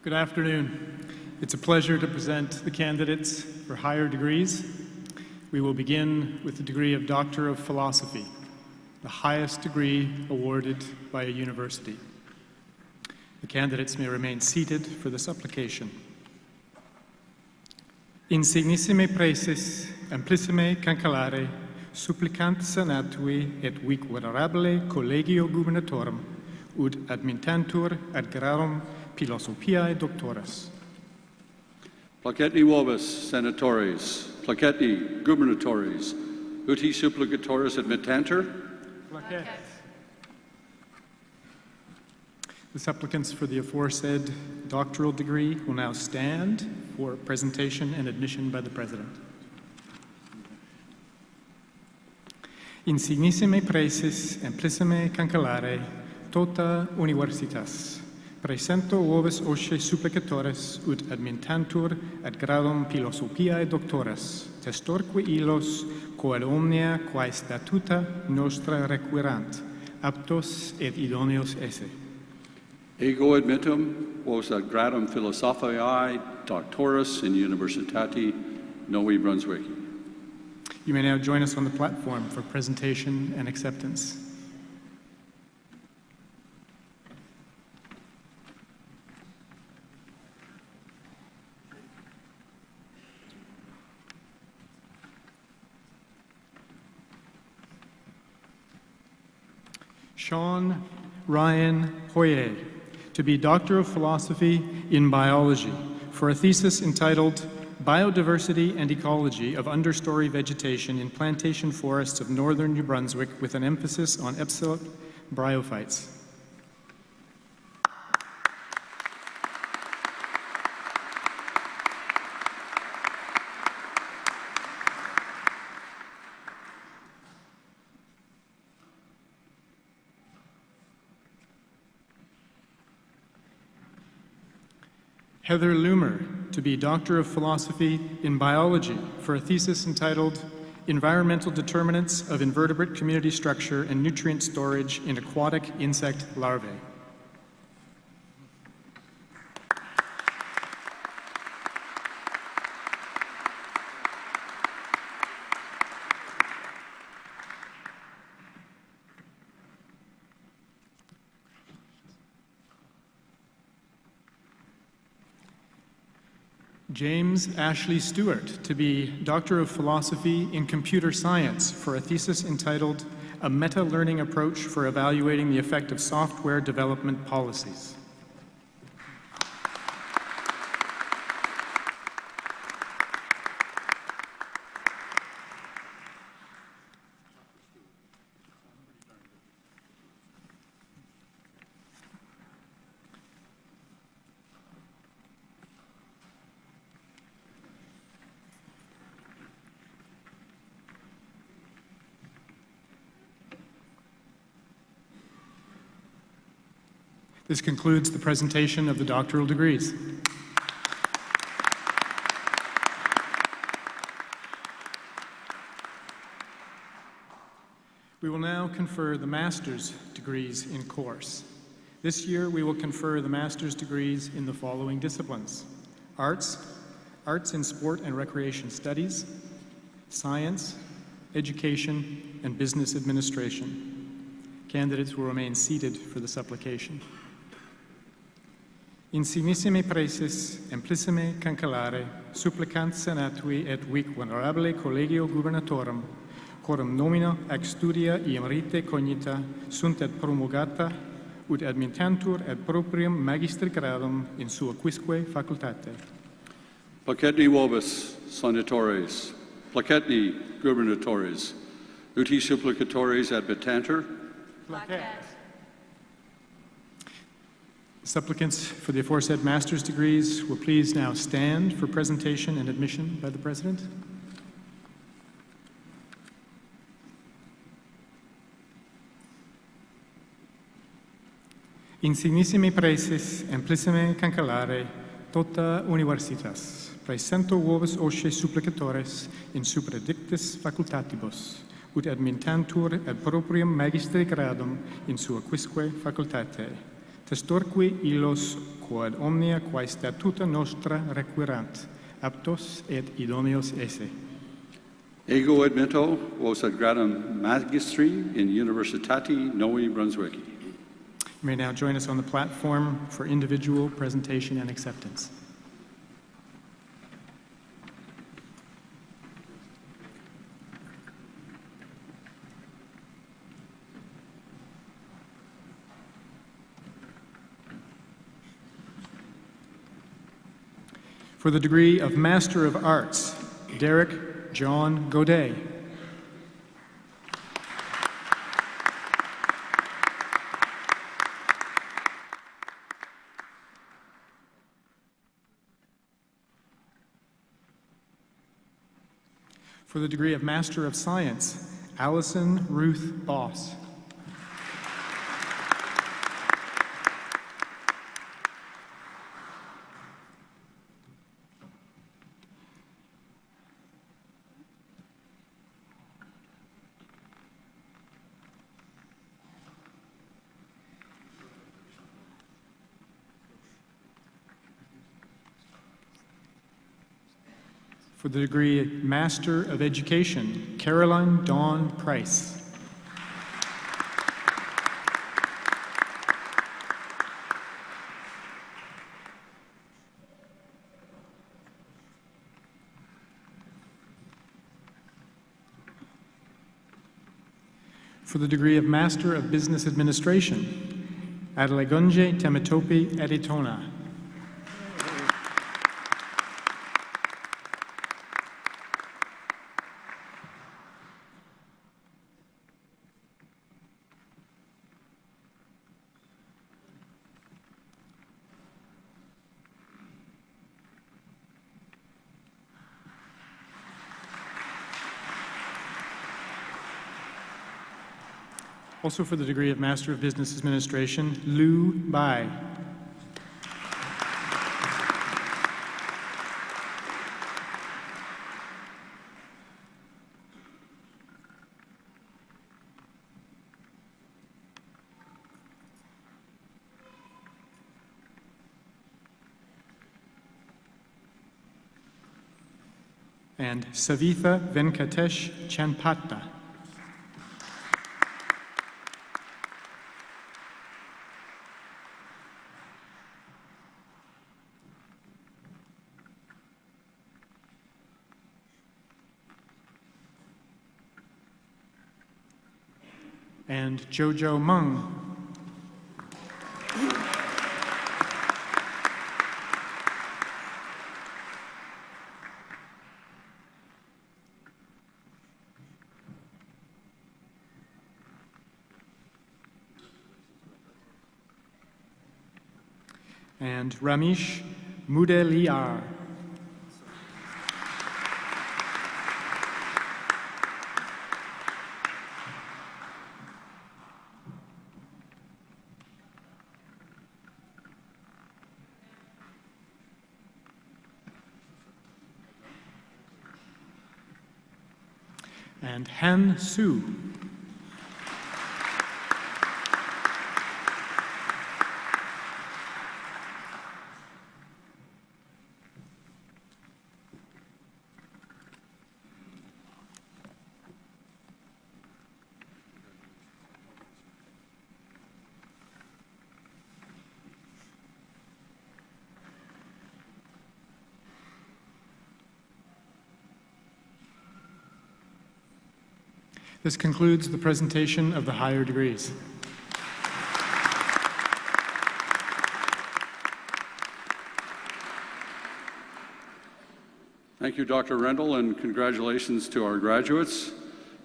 Good afternoon. It's a pleasure to present the candidates for higher degrees. We will begin with the degree of Doctor of Philosophy, the highest degree awarded by a university. The candidates may remain seated for the supplication. Insignissime praeses, amplissime cancellare, supplicant senatui et vic venerabile collegio gubernatorum, ut admittantur ad gradum philosophiae doctoris. Placetni vobis, senatores, placetni gubernatores, uti supplicatoris admittantur. Placet. The supplicants for the aforesaid doctoral degree will now stand for presentation and admission by the President. Insignissime praeses amplissime cancellare tota universitas, praesento vobis osce supplicatores ut admittantur ad gradum philosophiae doctoris, testorque illos quod omnia quae statuta nostra requirant, aptos et idoneos esse. Ego admittum vos ad gradum philosophiae doctoris in Universitati Novi Brunswick. You may now join us on the platform for presentation and acceptance. Sean Ryan Hoyer, to be Doctor of Philosophy in Biology for a thesis entitled Biodiversity and Ecology of Understory Vegetation in Plantation Forests of Northern New Brunswick with an emphasis on epsilon bryophytes. Heather Loomer, to be Doctor of Philosophy in Biology for a thesis entitled Environmental Determinants of Invertebrate Community Structure and Nutrient Storage in Aquatic Insect Larvae. James Ashley Stewart, to be Doctor of Philosophy in Computer Science for a thesis entitled A Meta-Learning Approach for Evaluating the Effect of Software Development Policies. This concludes the presentation of the doctoral degrees. We will now confer the master's degrees in course. This year, we will confer the master's degrees in the following disciplines: arts, arts in sport and recreation studies, science, education, and business administration. Candidates will remain seated for the supplication. Insignissime praeses, amplissime cancellare, supplicant senatui et vic venerabile collegio gubernatorem, quorum nomina ac studia iam rite cognita sunt et promulgata, ut admittantur et proprium magistri gradum in sua quisque facultate. Placetni vobis, sonatores, placetni gubernatores, uti supplicatores admittantur. Supplicants for the aforesaid master's degrees will please now stand for presentation and admission by the President. Insignissime praeses, amplissime cancellare, tota universitas, praesento vobis osce supplicatores in supradictis facultatibus, ut admittantur ad proprium magistri gradum in sua quisque facultate, testorque illos quod omnia quae statuta nostra requirant, aptos et idoneos esse. Ego admitto vos ad gradum magistri in Universitati Novi Brunswicki. You may now join us on the platform for individual presentation and acceptance. For the degree of Master of Arts, Derek John Godet. For the degree of Master of Science, Allison Ruth Boss. For the degree Master of Education, Caroline Dawn Price. For the degree of Master of Business Administration, Adelegunje Temetope Editona. Also for the degree of Master of Business Administration, Lu Bai. And Savitha Venkatesh Chanpatta. And Jojo Meng. And Ramesh Mudaliar. And Han Su. This concludes the presentation of the higher degrees. Thank you, Dr. Rendell, and congratulations to our graduates.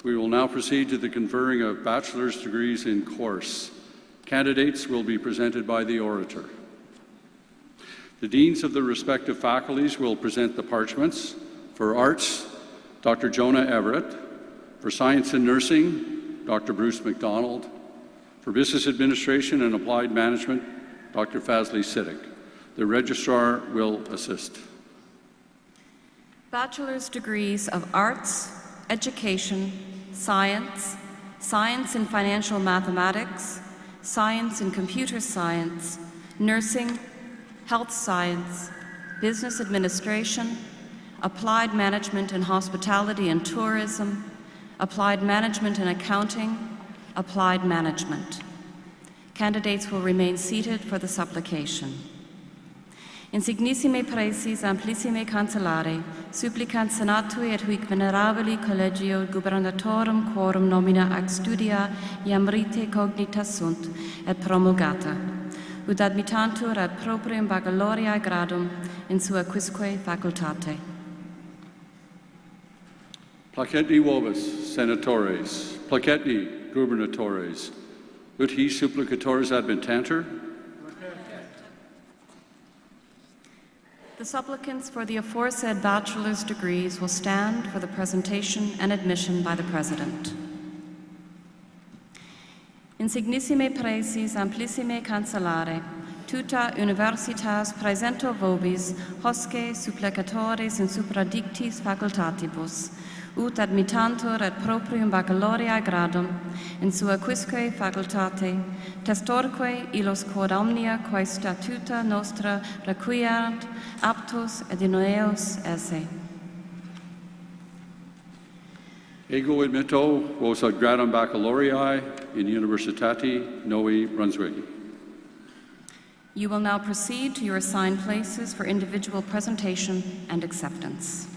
We will now proceed to the conferring of bachelor's degrees in course. Candidates will be presented by the orator. The deans of the respective faculties will present the parchments. For arts, Dr. Jonah Everett. For science and nursing, Dr. Bruce McDonald. For business administration and applied management, Dr. Fazli Siddiq. The registrar will assist. Bachelor's degrees of Arts, Education, Science, Science in Financial Mathematics, Science in Computer Science, Nursing, Health Science, Business Administration, Applied Management in Hospitality and Tourism, Applied Management and Accounting, Applied Management. Candidates will remain seated for the supplication. Insignissime praesis amplissime cancellare, supplicant senatui et huic venerabili collegio gubernatorum quorum nomina ac studia iam rite cognita sunt et promulgata, ut admittantur ad proprium baccalaureae gradum in sua quisque facultate. Placetni vobis, senatores, placetni gubernatores, ut his supplicatores admittantur. The supplicants for the aforesaid bachelor's degrees will stand for the presentation and admission by the President. Insignissime praesis amplissime cancellare, tuta universitas praesento vobis, hosce supplicatores in supradictis facultatibus, ut admittantur et proprium baccalaureae gradum in sua quisque facultate, testorque illos quod omnia quae statuta nostra requiert aptos et idoneos esse. Ego admitto vos ad gradum baccalaureae in Universitati Novi Brunswick. You will now proceed to your assigned places for individual presentation and acceptance.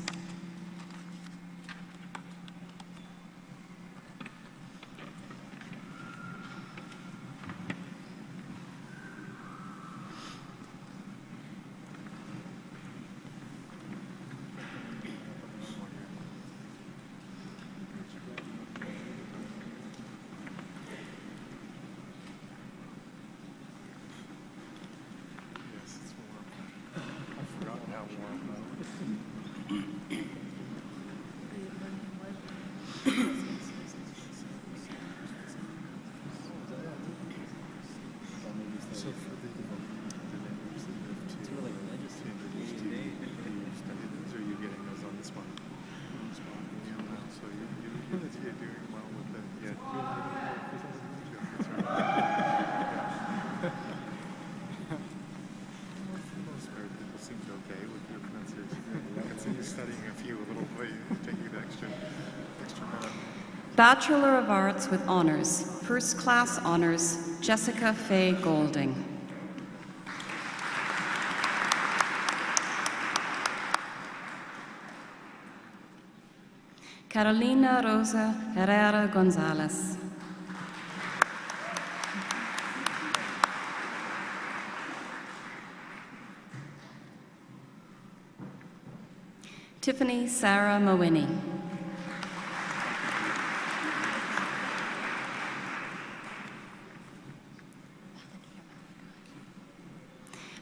Bachelor of Arts with Honors, First Class Honors, Jessica Faye Golding. Carolina Rosa Herrera Gonzalez. Tiffany Sarah Mawini.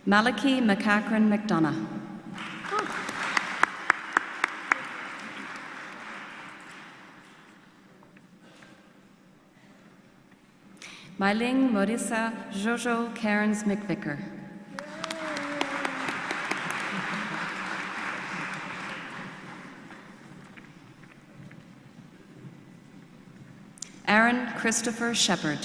Malachi McCachran McDonough. Mailing Marissa Jojo Cairns McVicker. Aaron Christopher Shepherd.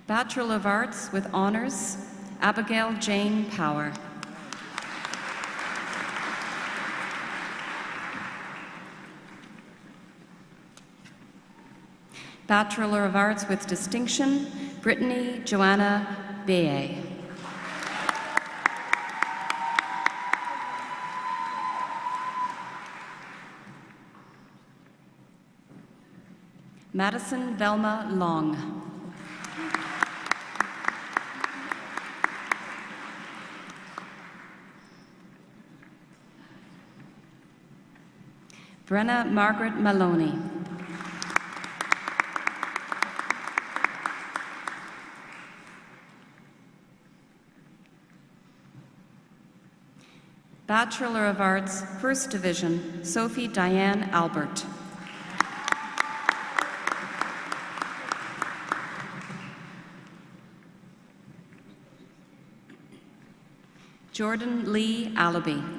Bachelor of Arts with Honors, Abigail Jane Power. Bachelor of Arts with Distinction, Brittany Joanna Baye. Madison Velma Long. Brenna Margaret Maloney. Bachelor of Arts, First Division, Sophie Diane Albert. Jordan Lee Allaby.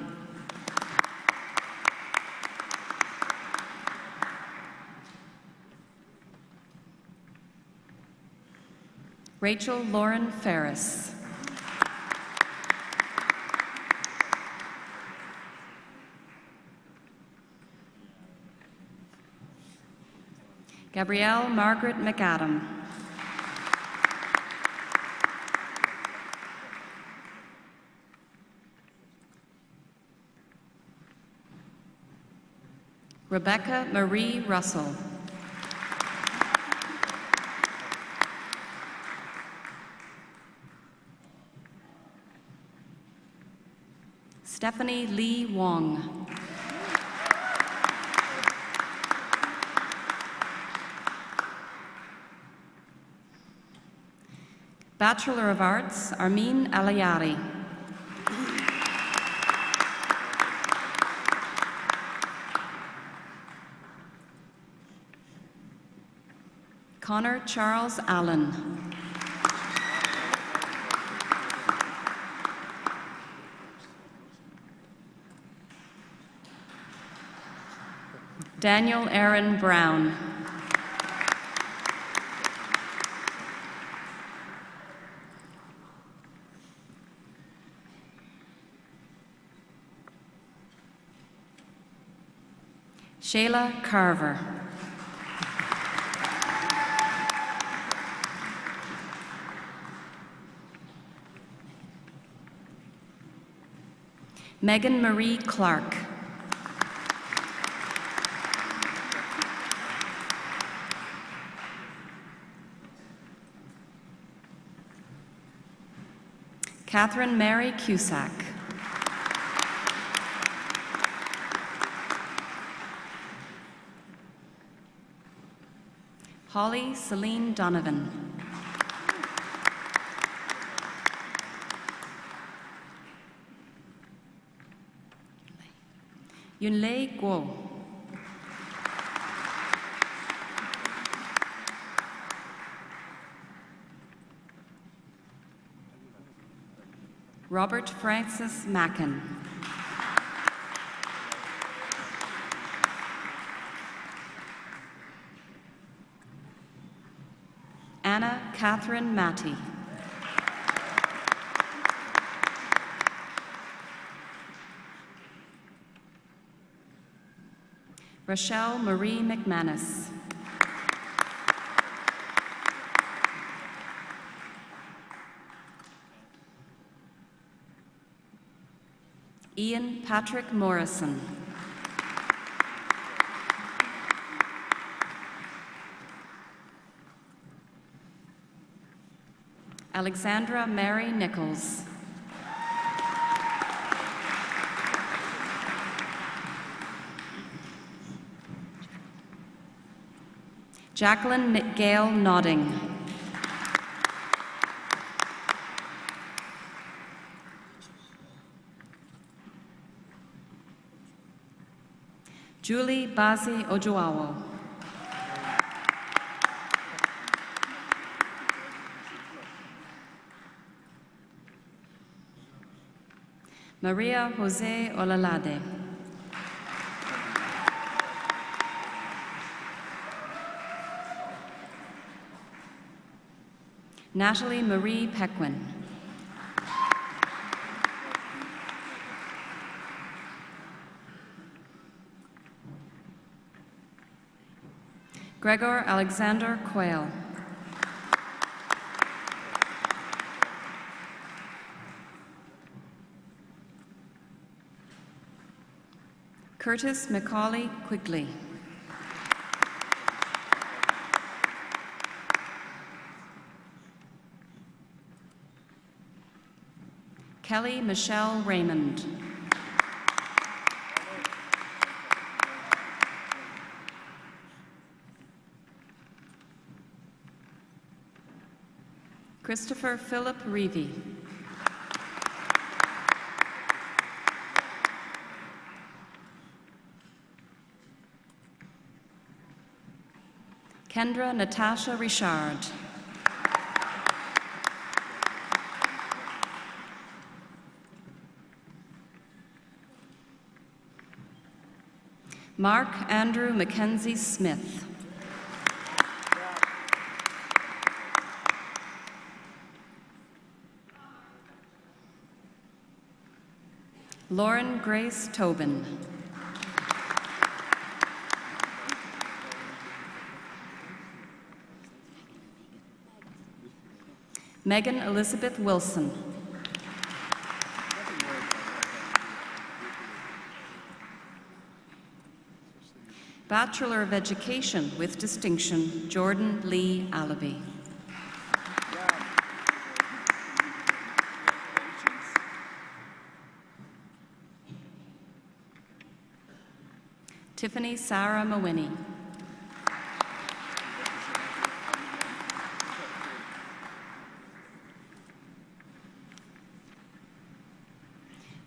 Rachel Lauren Ferris. Gabrielle Margaret McAdam. Rebecca Marie Russell. Stephanie Lee Wong. Bachelor of Arts, Armin Alayari. Connor Charles Allen. Daniel Aaron Brown. Shayla Carver. Megan Marie Clark. Catherine Mary Cusack. Holly Celine Donovan. Yunlei Guo. Robert Francis Mackin. Anna Catherine Matty. Rochelle Marie McManus. Ian Patrick Morrison. Alexandra Mary Nichols. Jacqueline Gale Nodding. Julie Bazi Ojuawo. Maria Jose Olalade. Natalie Marie Pequin. Gregor Alexander Quayle. Curtis Macaulay Quigley. Kelly Michelle Raymond. Christopher Philip Reevy. Kendra Natasha Richard. Mark Andrew Mackenzie Smith. Lauren Grace Tobin. Megan Elizabeth Wilson. Bachelor of Education with Distinction, Jordan Lee Allaby. Tiffany Sarah Mawini.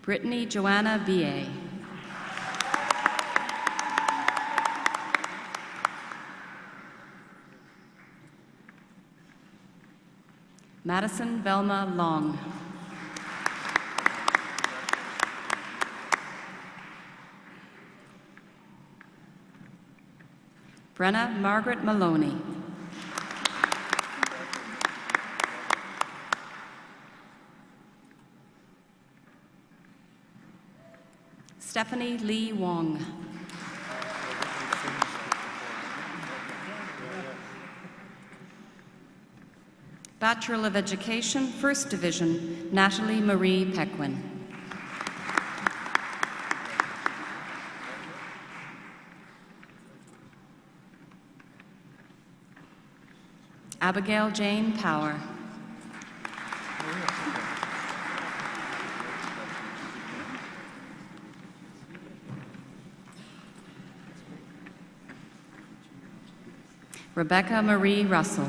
Brittany Joanna B.A. Madison Velma Long. Brenna Margaret Maloney. Stephanie Lee Wong. Bachelor of Education, First Division, Natalie Marie Pequin. Abigail Jane Power. Rebecca Marie Russell.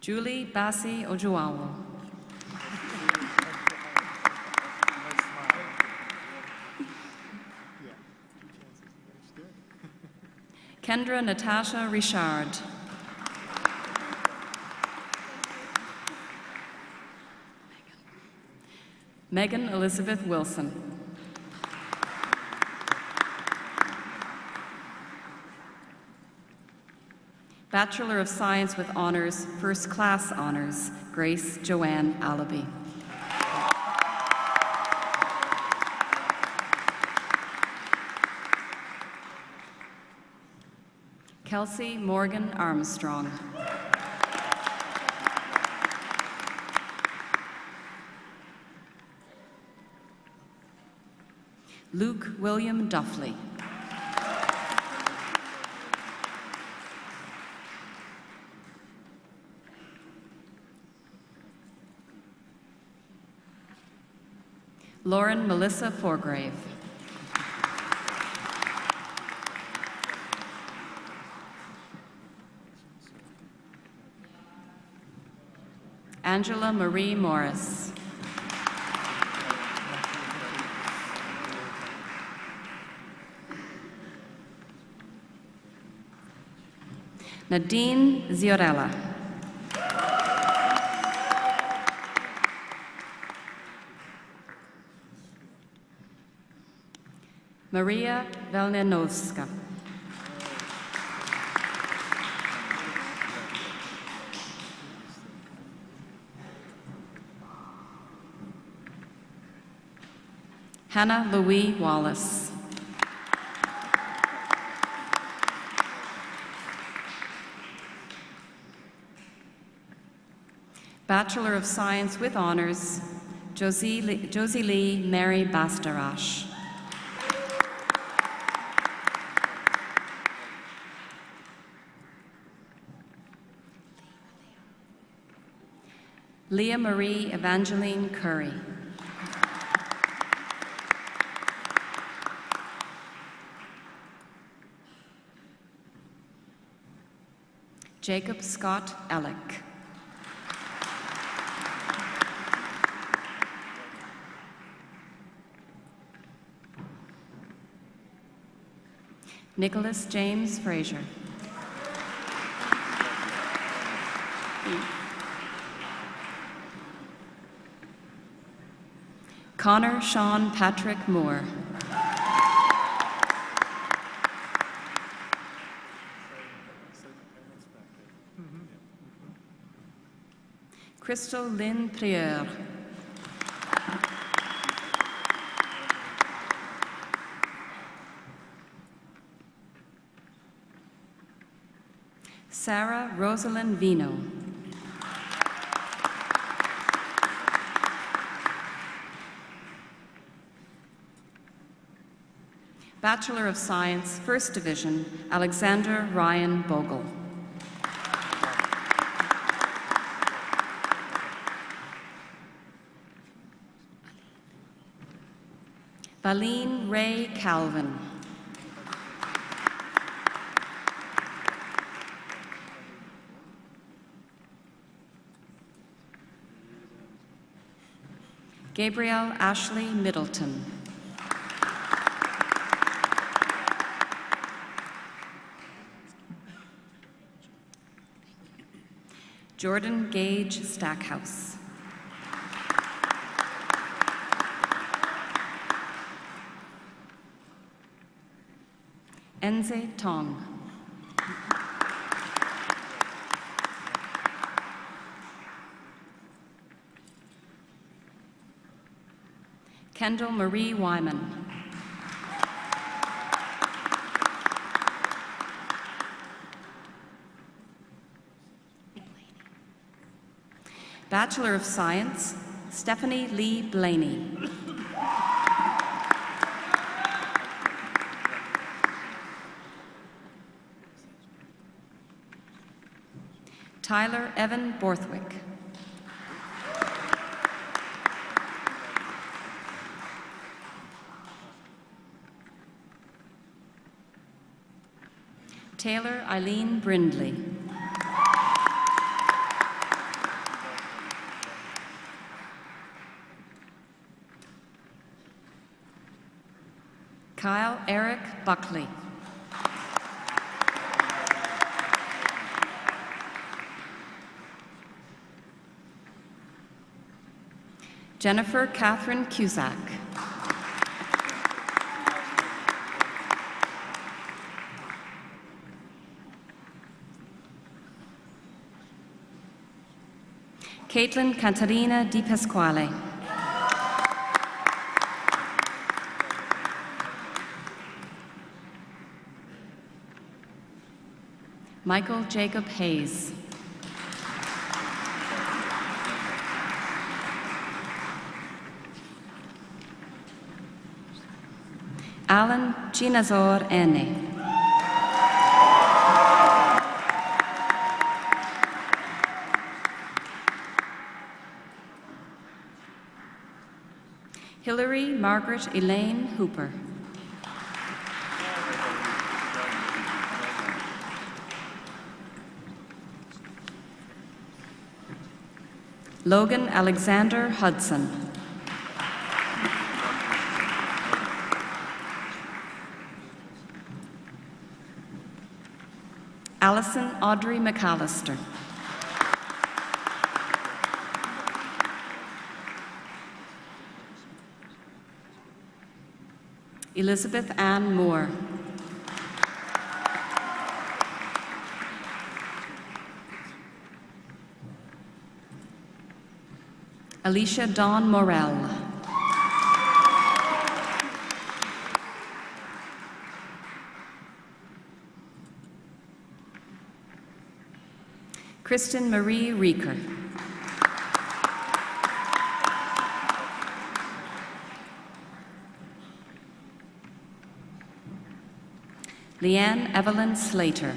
Julie Bassi Ojuawo. Kendra Natasha Richard. Megan Elizabeth Wilson. Bachelor of Science with Honors, First Class Honors, Grace Joanne Allaby. Kelsey Morgan Armstrong. Luke William Duffley. Lauren Melissa Forgrave. Angela Marie Morris. Nadine Ziorella. Maria Velnenovska. Hannah Louise Wallace. Bachelor of Science with Honors, Josie Lee Mary Bastarash. Leah Marie Evangeline Curry. Jacob Scott Ellick. Nicholas James Fraser. Connor Sean Patrick Moore. Crystal Lynn Prieur. Sarah Rosalind Vino. Bachelor of Science, First Division, Alexander Ryan Bogle. Baleen Ray Calvin. Gabrielle Ashley Middleton. Jordan Gage Stackhouse. Enze Tong. Kendall Marie Wyman. Bachelor of Science, Stephanie Lee Blaney. Tyler Evan Borthwick. Taylor Eileen Brindley. Kyle Eric Buckley. Jennifer Catherine Cusack. Caitlin Cantarina Di Pasquale. Michael Jacob Hayes. Alan Chinazor Ene. Hillary Margaret Elaine Hooper. Logan Alexander Hudson. Allison Audrey McAllister. Elizabeth Ann Moore. Alicia Dawn Morell. Kristen Marie Rieker. Leanne Evelyn Slater.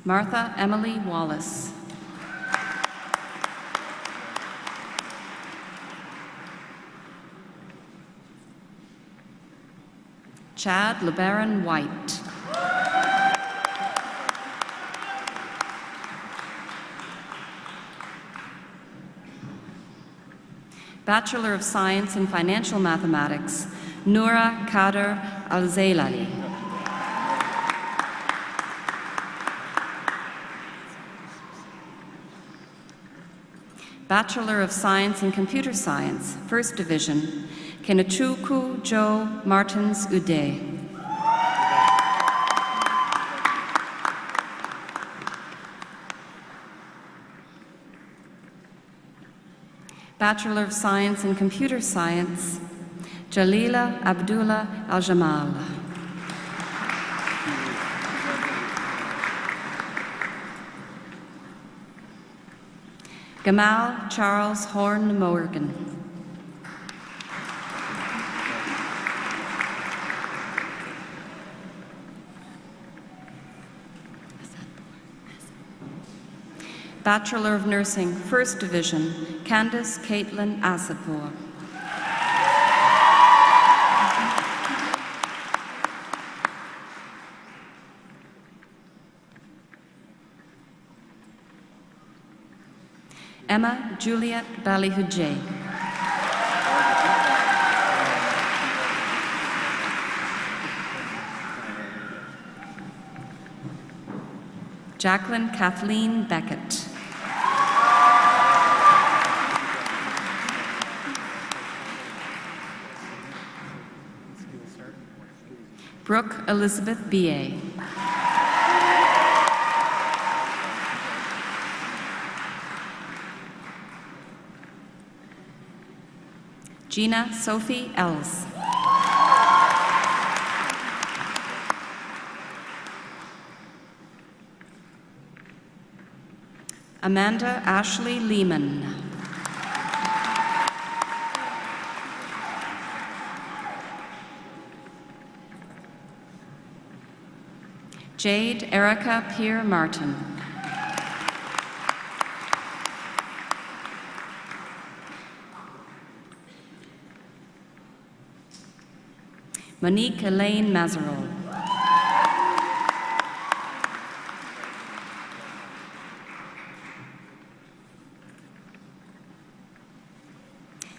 Martha Emily Wallace. Chad LeBaron White. Bachelor of Science in Financial Mathematics, Noura Kader Al-Zailali. Bachelor of Science in Computer Science, First Division, Kenachuku Joe Martins Uday. Bachelor of Science in Computer Science, Jalila Abdullah Al-Jamal. Gamal Charles Horn Morgan. Bachelor of Nursing, First Division, Candace Caitlin Asadpour. Emma Juliet Ballyhujay. Jacqueline Kathleen Beckett. Brooke Elizabeth B.A. Gina Sophie Ells. Amanda Ashley Lehman. Jade Erica Pierre Martin. Monique Elaine Mazarol.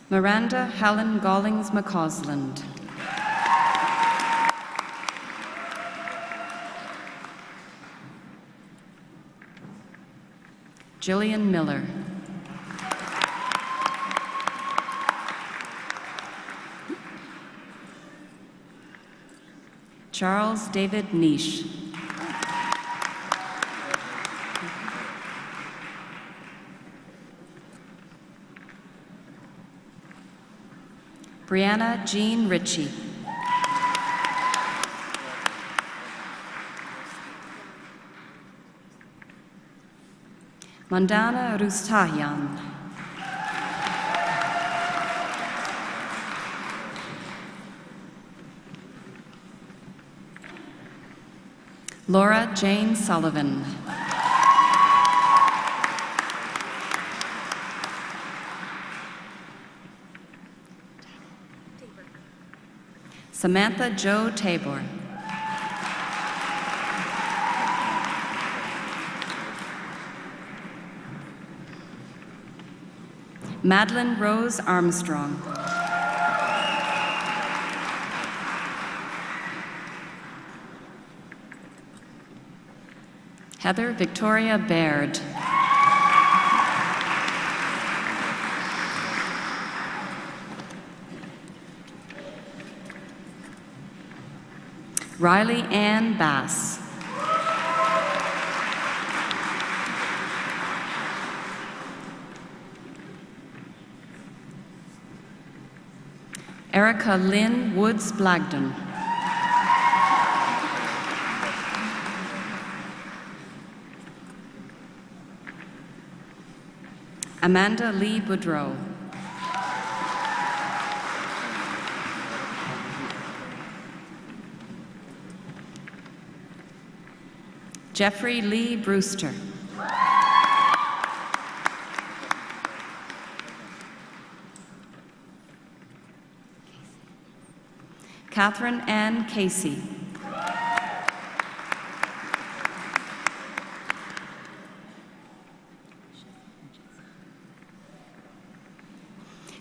Miranda Helen Gollings McCausland. Jillian Miller. Charles David Niche. Brianna Jean Ritchie. Mandana Rustahian. Laura Jane Sullivan. Samantha Jo Tabor. Madeline Rose Armstrong. Heather Victoria Baird. Riley Ann Bass. Erica Lynn Woods Blagdon. Amanda Lee Boudreau. Jeffrey Lee Brewster. Catherine Ann Casey.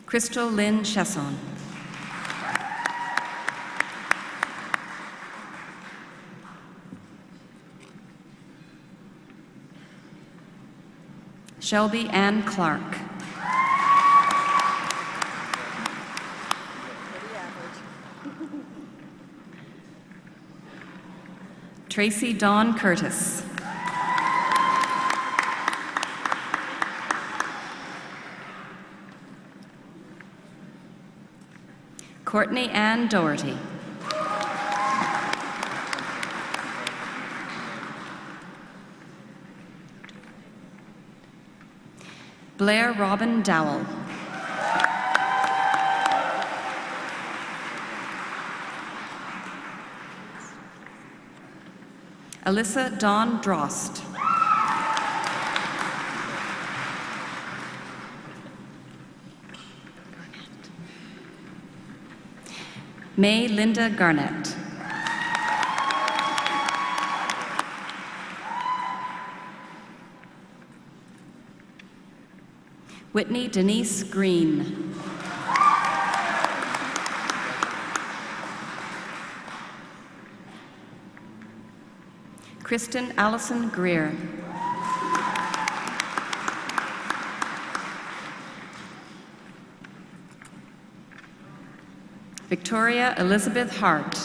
Crystal Lynn Chesson. Shelby Ann Clark. Tracy Dawn Curtis. Courtney Ann Doherty. Blair Robin Dowell. Alyssa Dawn Drost. May Linda Garnett. Whitney Denise Green. Kristen Allison Greer. Victoria Elizabeth Hart.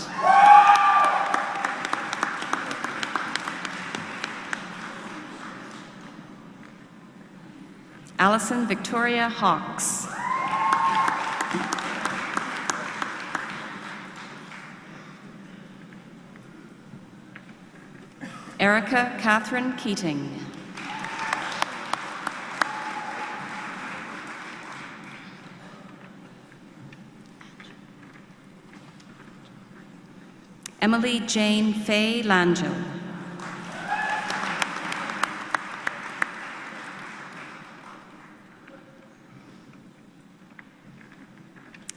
Allison Victoria Hawks. Erica Catherine Keating. Emily Jane Faye Langell.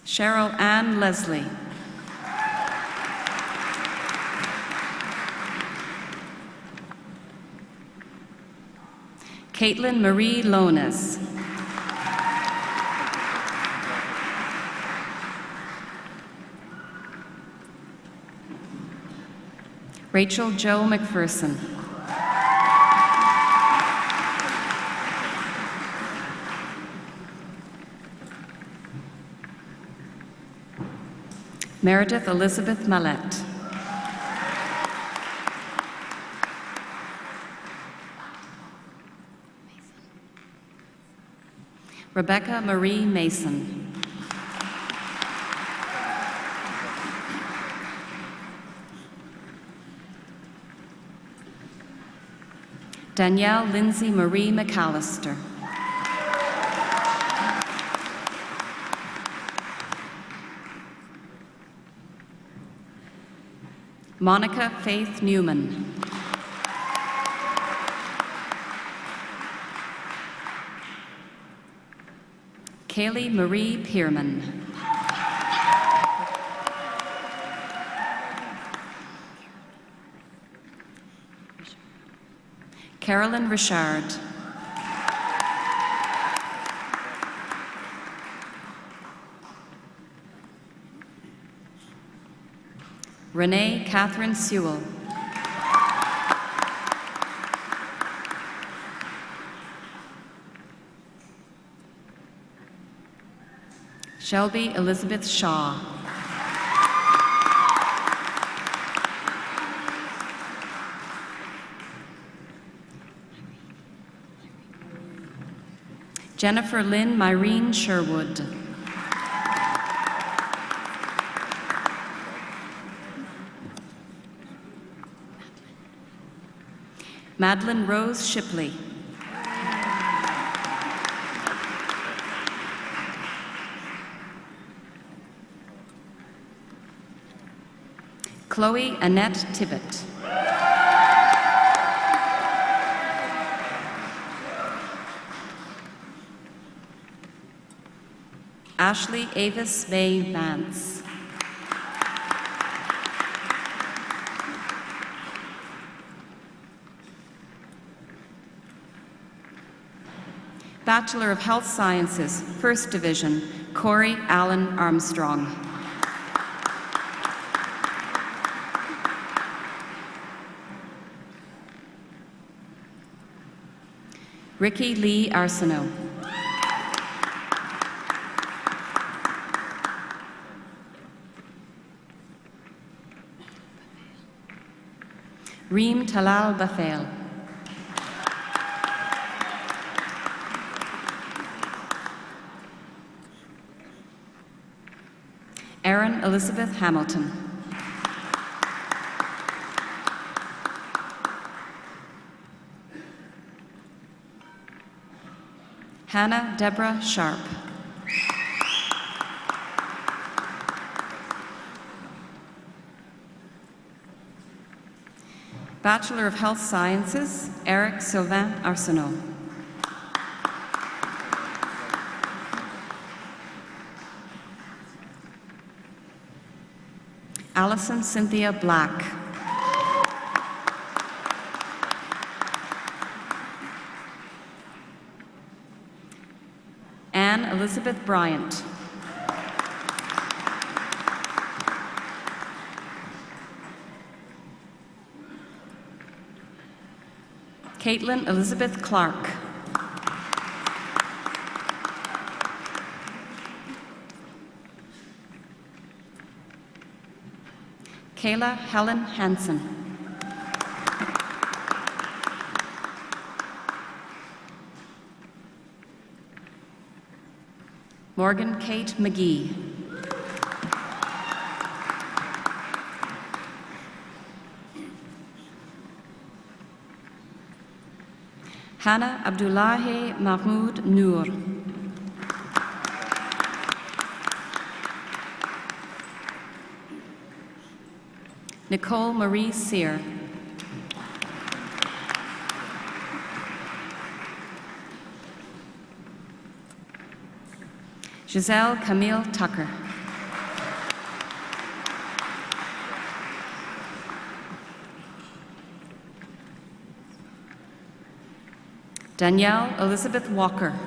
Cheryl Ann Leslie. Caitlin Marie Lones. Rachel Jo McPherson. Meredith Elizabeth Mallette. Rebecca Marie Mason. Danielle Lindsay Marie McAllister. Monica Faith Newman. Kaylee Marie Pierman. Carolyn Richard. Renee Catherine Sewell. Shelby Elizabeth Shaw. Jennifer Lynn Myrene Sherwood. Madeline Rose Shipley. Chloe Annette Tibbett. Ashley Avis May Vance. Bachelor of Health Sciences, First Division, Corey Allen Armstrong. Ricky Lee Arsenault. Reem Talal Bafel. Erin Elizabeth Hamilton. Hannah Deborah Sharp. Bachelor of Health Sciences, Eric Sylvain Arsenault. Allison Cynthia Black. Anne Elizabeth Bryant. Caitlin Elizabeth Clark. Kayla Helen Hansen. Morgan Kate McGee. Hannah Abdullahi Mahmoud Noor. Nicole Marie Sear. Giselle Camille Tucker. Danielle Elizabeth Walker.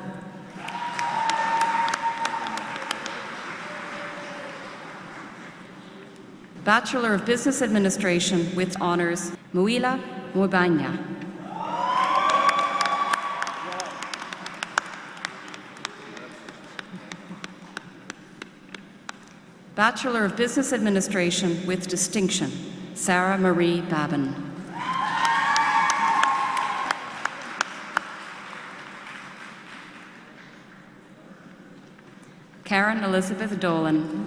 Bachelor of Business Administration with honors, Muila Mwibanya. Bachelor of Business Administration with distinction, Sarah Marie Babin. Karen Elizabeth Dolan.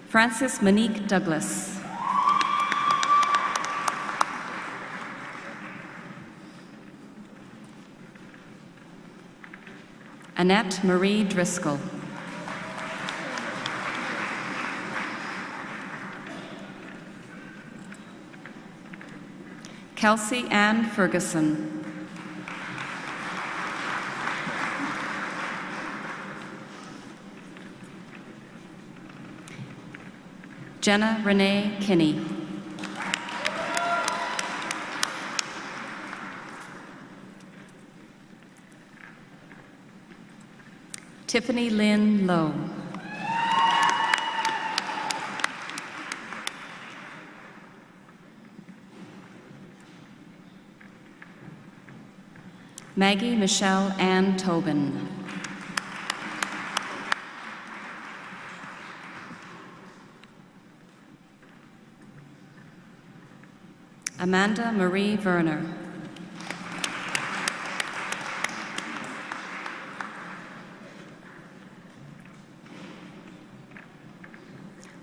Frances Monique Douglas. Annette Marie Driscoll. Kelsey Ann Ferguson. Jenna Renee Kinney. Tiffany Lynn Lowe. Maggie Michelle Ann Tobin. Amanda Marie Werner.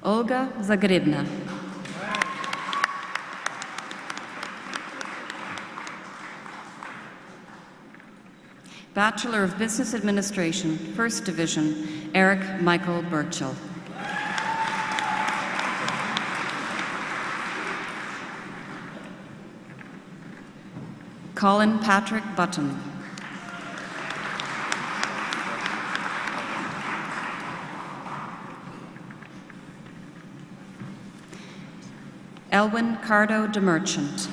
Olga Zagribna. Bachelor of Business Administration, First Division, Eric Michael Burchell. Colin Patrick Button. Elwin Cardo DeMerchant.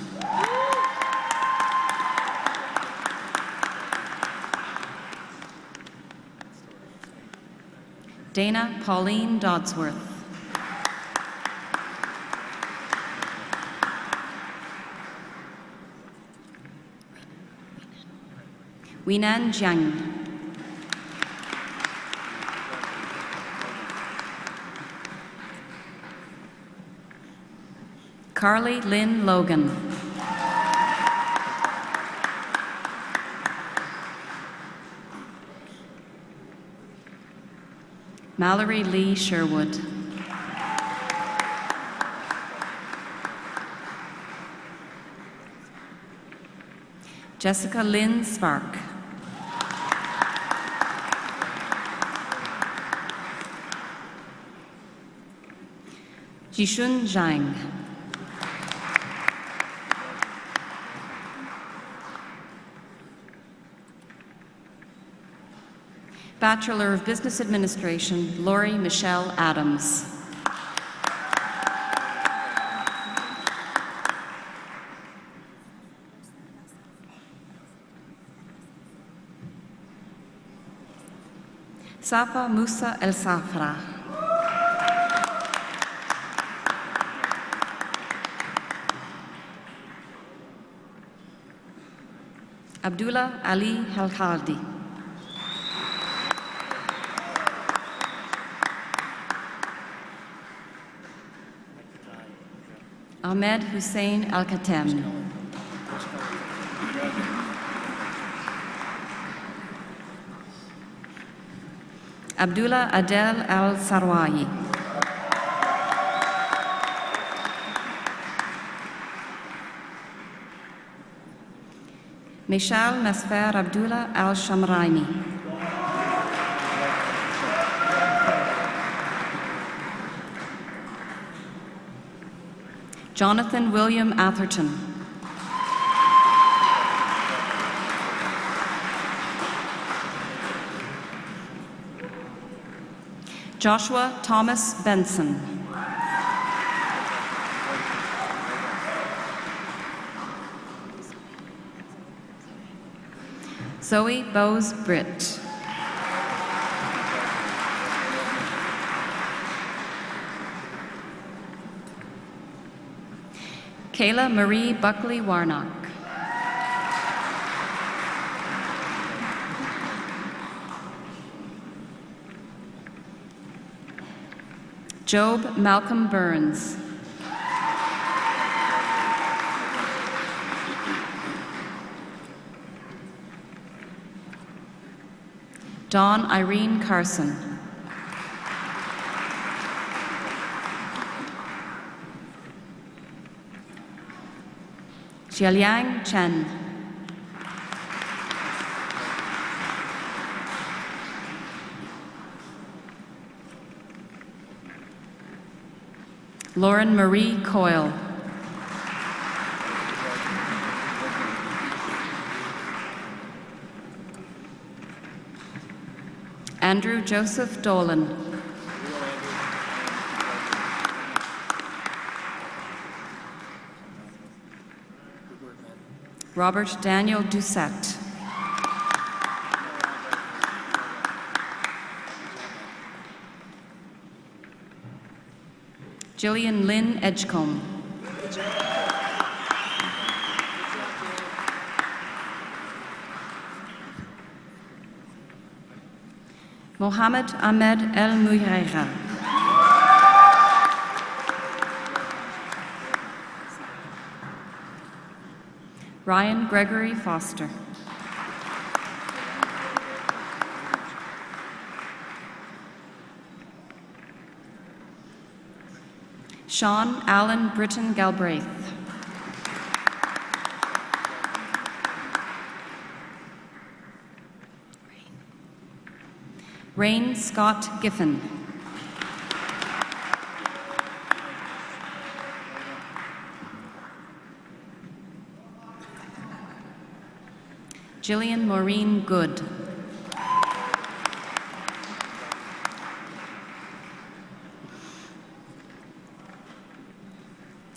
Dana Pauline Dodsworth. Weinan Jiang. Carly Lynn Logan. Mallory Lee Sherwood. Jessica Lynn Svark. Jishun Zhang. Bachelor of Business Administration, Lori Michelle Adams. Safa Musa El Safra. Abdullah Ali Halhaldi. Ahmed Hussein Al-Katem. Abdullah Adel Al-Sarwayi. Mishal Nasfer Abdullah Al-Shamraini. Jonathan William Atherton. Joshua Thomas Benson. Zoe Bowes Britt. Kayla Marie Buckley Warnock. Job Malcolm Burns. Dawn Irene Carson. Jialiang Chen. Lauren Marie Coyle. Andrew Joseph Dolan. Robert Daniel Doucette. Jillian Lynn Edgecombe. Mohammed Ahmed El Mouyaira. Ryan Gregory Foster. Sean Allen Britton Galbraith. Rain Scott Giffen. Jillian Maureen Good.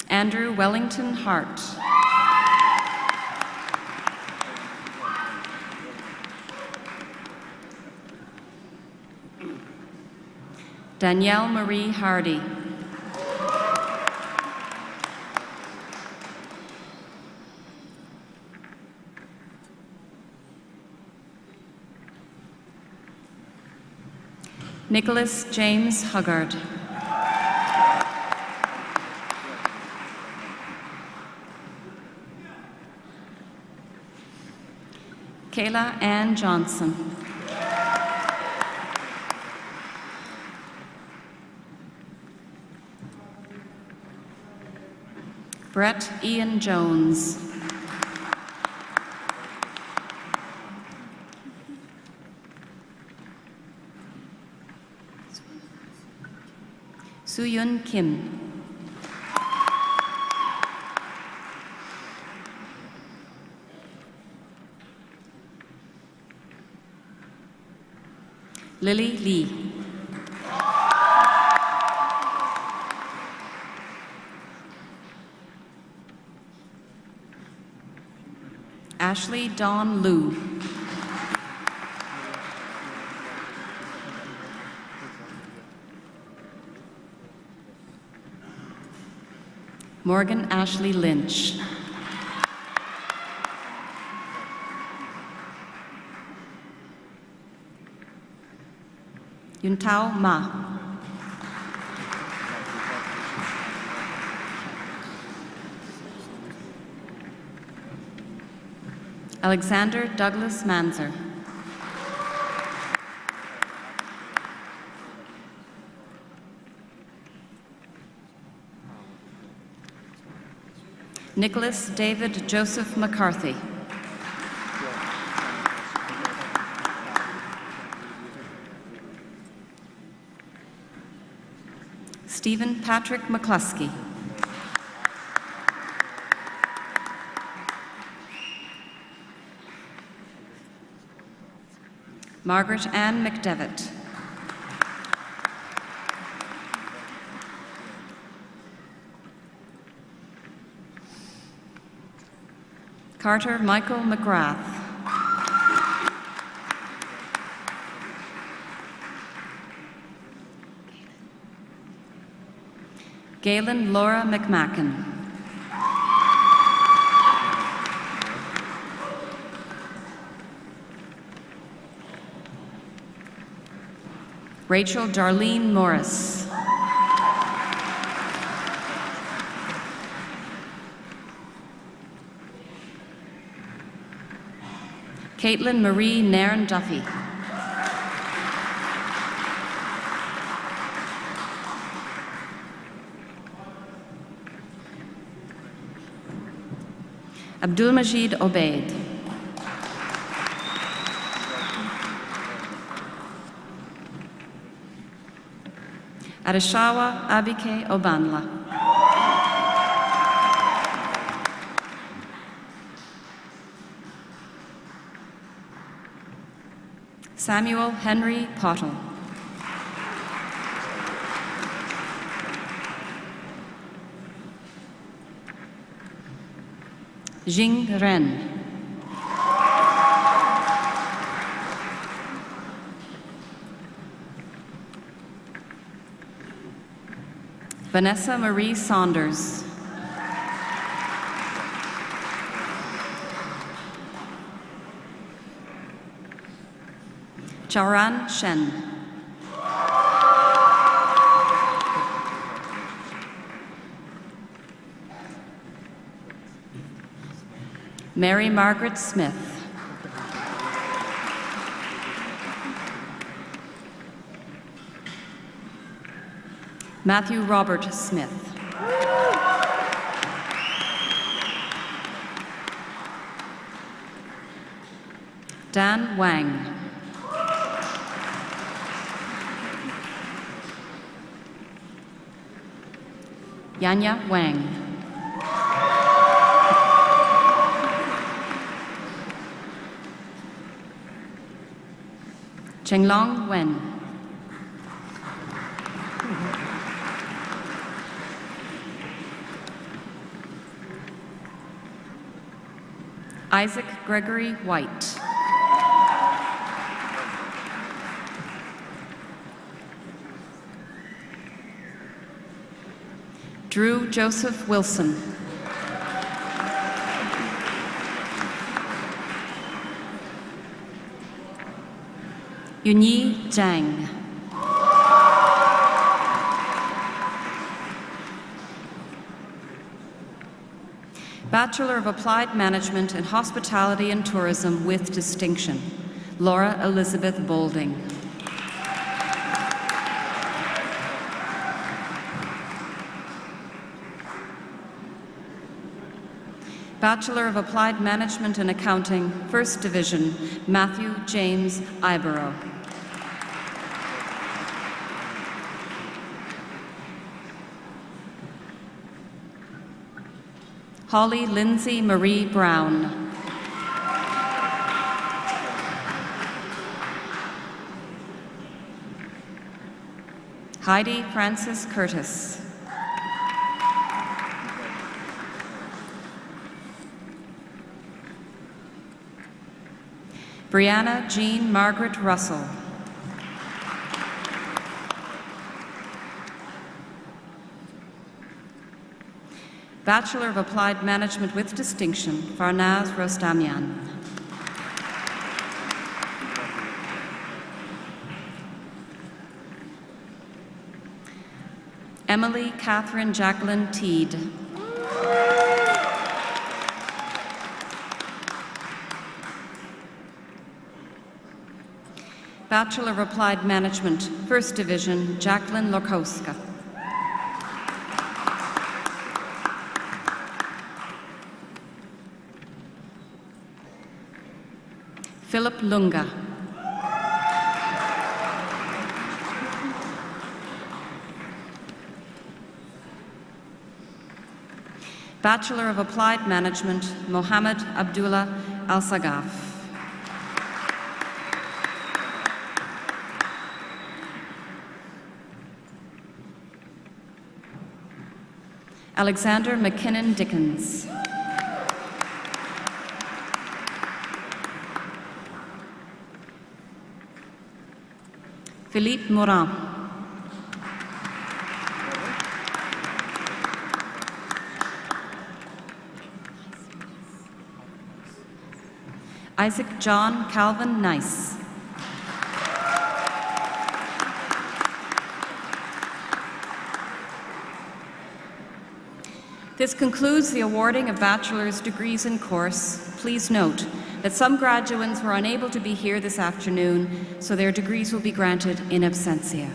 Andrew Wellington Hart. Danielle Marie Hardy. Nicholas James Huggard. Kayla Ann Johnson. Brett Ian Jones. Suyun Kim. Lily Lee. Ashley Dawn Liu. Morgan Ashley Lynch. Yuntao Ma. Alexander Douglas Manzer. Nicholas David Joseph McCarthy. Stephen Patrick McCluskey. Margaret Ann McDevitt. Carter Michael McGrath. Galen Laura McMacken. Rachel Darlene Morris. Caitlin Marie Nairn Duffy. Abdulmajid Obeid. Arishawa Abike Obanla. Samuel Henry Pottle. Jing Ren. Vanessa Marie Saunders. Charan Shen. Mary Margaret Smith. Matthew Robert Smith. Dan Wang. Yanya Wang. Chenglong Wen. Isaac Gregory White. Drew Joseph Wilson. Yunyi Zhang. Bachelor of Applied Management in Hospitality and Tourism with distinction, Laura Elizabeth Bolding. Bachelor of Applied Management in Accounting, First Division, Matthew James Ibero. Holly Lindsay Marie Brown. Heidi Frances Curtis. Brianna Jean Margaret Russell. Bachelor of Applied Management with distinction, Farnaz Rostamian. Emily Catherine Jacqueline Teed. Bachelor of Applied Management, First Division, Jacqueline Lokowska. Philip Lunga. Bachelor of Applied Management, Mohammed Abdullah Al-Sagaf. Alexander McKinnon Dickens. Philippe Morin. Isaac John Calvin Nice. This concludes the awarding of bachelor's degrees in course. Please note that some graduates were unable to be here this afternoon, so their degrees will be granted in absentia.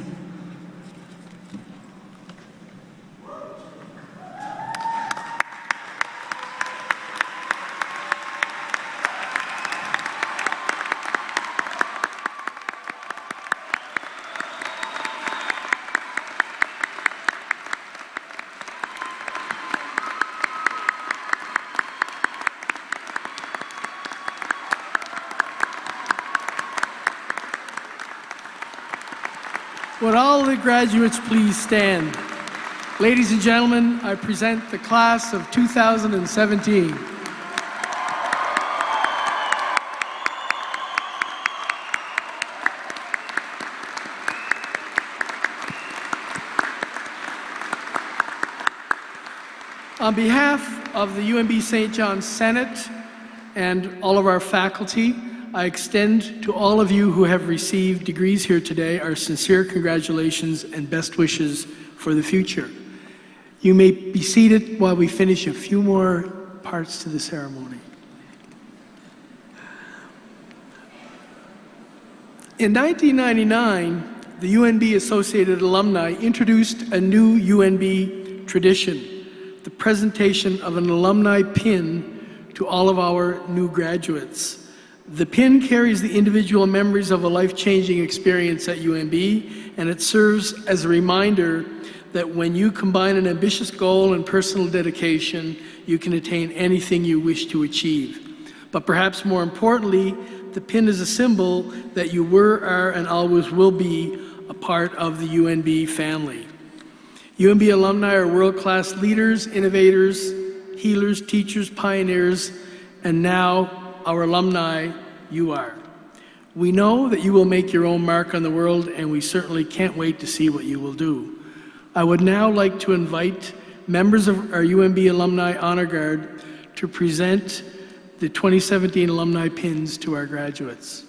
Would all the graduates please stand? Ladies and gentlemen, I present the class of 2017. On behalf of the UNB St. John's Senate and all of our faculty, I extend to all of you who have received degrees here today our sincere congratulations and best wishes for the future. You may be seated while we finish a few more parts to the ceremony. In 1999, the UNB Associated Alumni introduced a new UNB tradition, the presentation of an alumni pin to all of our new graduates. The pin carries the individual memories of a life-changing experience at UNB, and it serves as a reminder that when you combine an ambitious goal and personal dedication, you can attain anything you wish to achieve. But perhaps more importantly, the pin is a symbol that you were, are, and always will be a part of the UNB family. UNB alumni are world-class leaders, innovators, healers, teachers, pioneers, and now our alumni, you are. We know that you will make your own mark on the world, and we certainly can't wait to see what you will do. I would now like to invite members of our UNB Alumni Honor Guard to present the 2017 alumni pins to our graduates.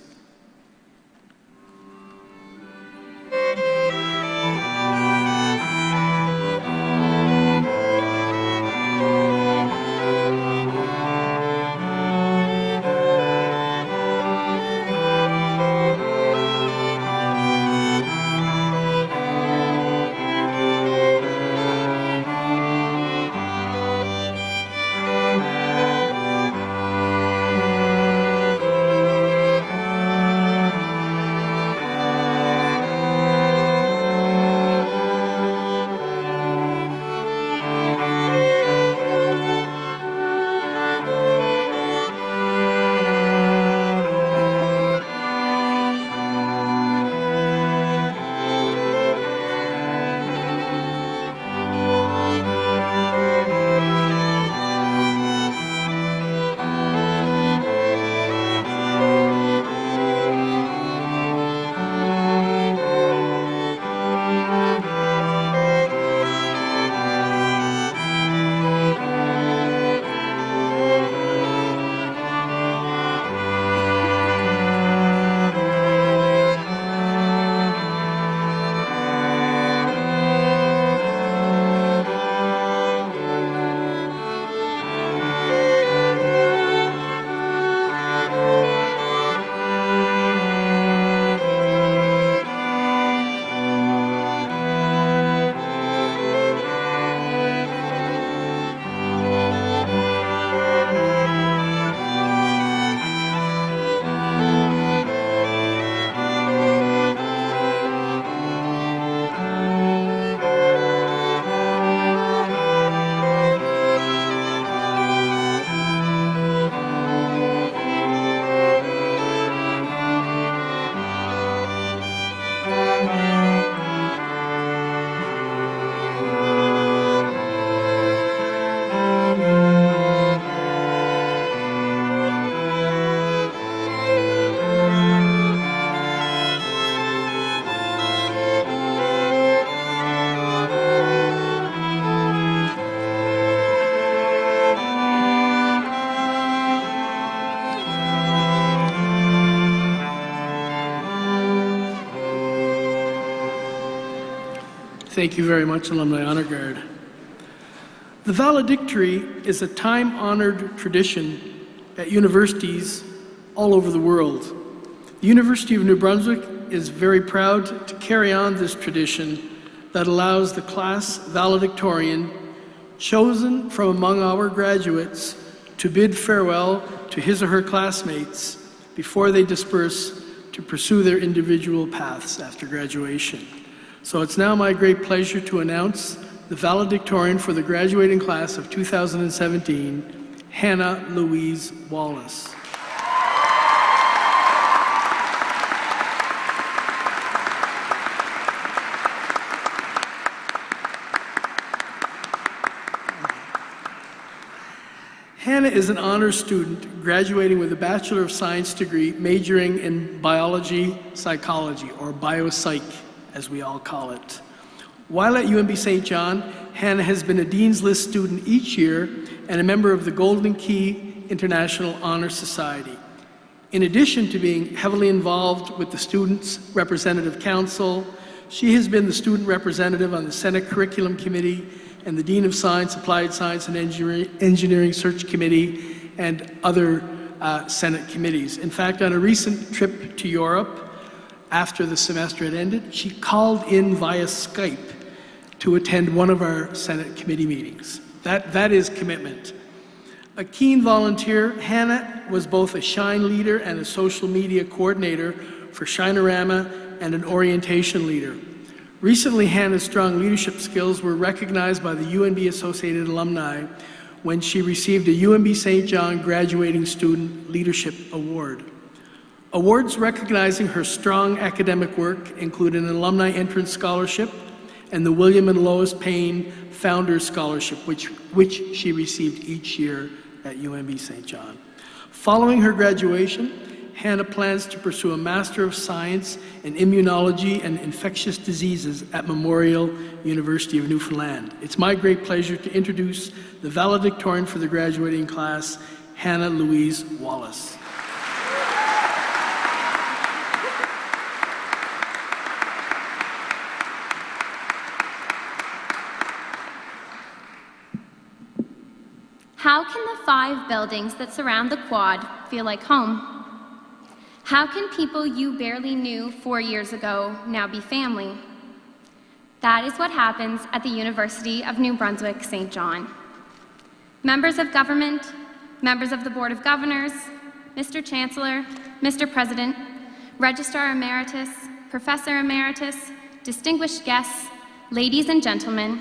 Thank you very much, Alumni Honor Guard. The valedictory is a time-honored tradition at universities all over the world. The University of New Brunswick is very proud to carry on this tradition that allows the class valedictorian chosen from among our graduates to bid farewell to his or her classmates before they disperse to pursue their individual paths after graduation. So it's now my great pleasure to announce the valedictorian for the graduating class of 2017, Hannah Louise Wallace. Hannah is an honors student graduating with a Bachelor of Science degree majoring in biology psychology, or biopsych as we all call it. While at UNB St. John, Hannah has been a Dean's List student each year and a member of the Golden Key International Honor Society. In addition to being heavily involved with the Students' Representative Council, she has been the student representative on the Senate Curriculum Committee and the Dean of Science, Applied Science and Engineering Search Committee, and other Senate committees. In fact, on a recent trip to Europe, after the semester had ended, she called in via Skype to attend one of our Senate committee meetings. That is commitment. A keen volunteer, Hannah was both a Shine leader and a social media coordinator for Shinorama and an orientation leader. Recently, Hannah's strong leadership skills were recognized by the UNB Associated Alumni when she received a UNB St. John Graduating Student Leadership Award. Awards recognizing her strong academic work include an Alumni Entrance Scholarship and the William and Lois Payne Founders Scholarship, which she received each year at UNB St. John. Following her graduation, Hannah plans to pursue a Master of Science in Immunology and Infectious Diseases at Memorial University of Newfoundland. It's my great pleasure to introduce the valedictorian for the graduating class, Hannah Louise Wallace. How can the 5 buildings that surround the quad feel like home? How can people you barely knew 4 years ago now be family? That is what happens at the University of New Brunswick, St. John. Members of government, members of the Board of Governors, Mr. Chancellor, Mr. President, Registrar Emeritus, Professor Emeritus, distinguished guests, ladies and gentlemen,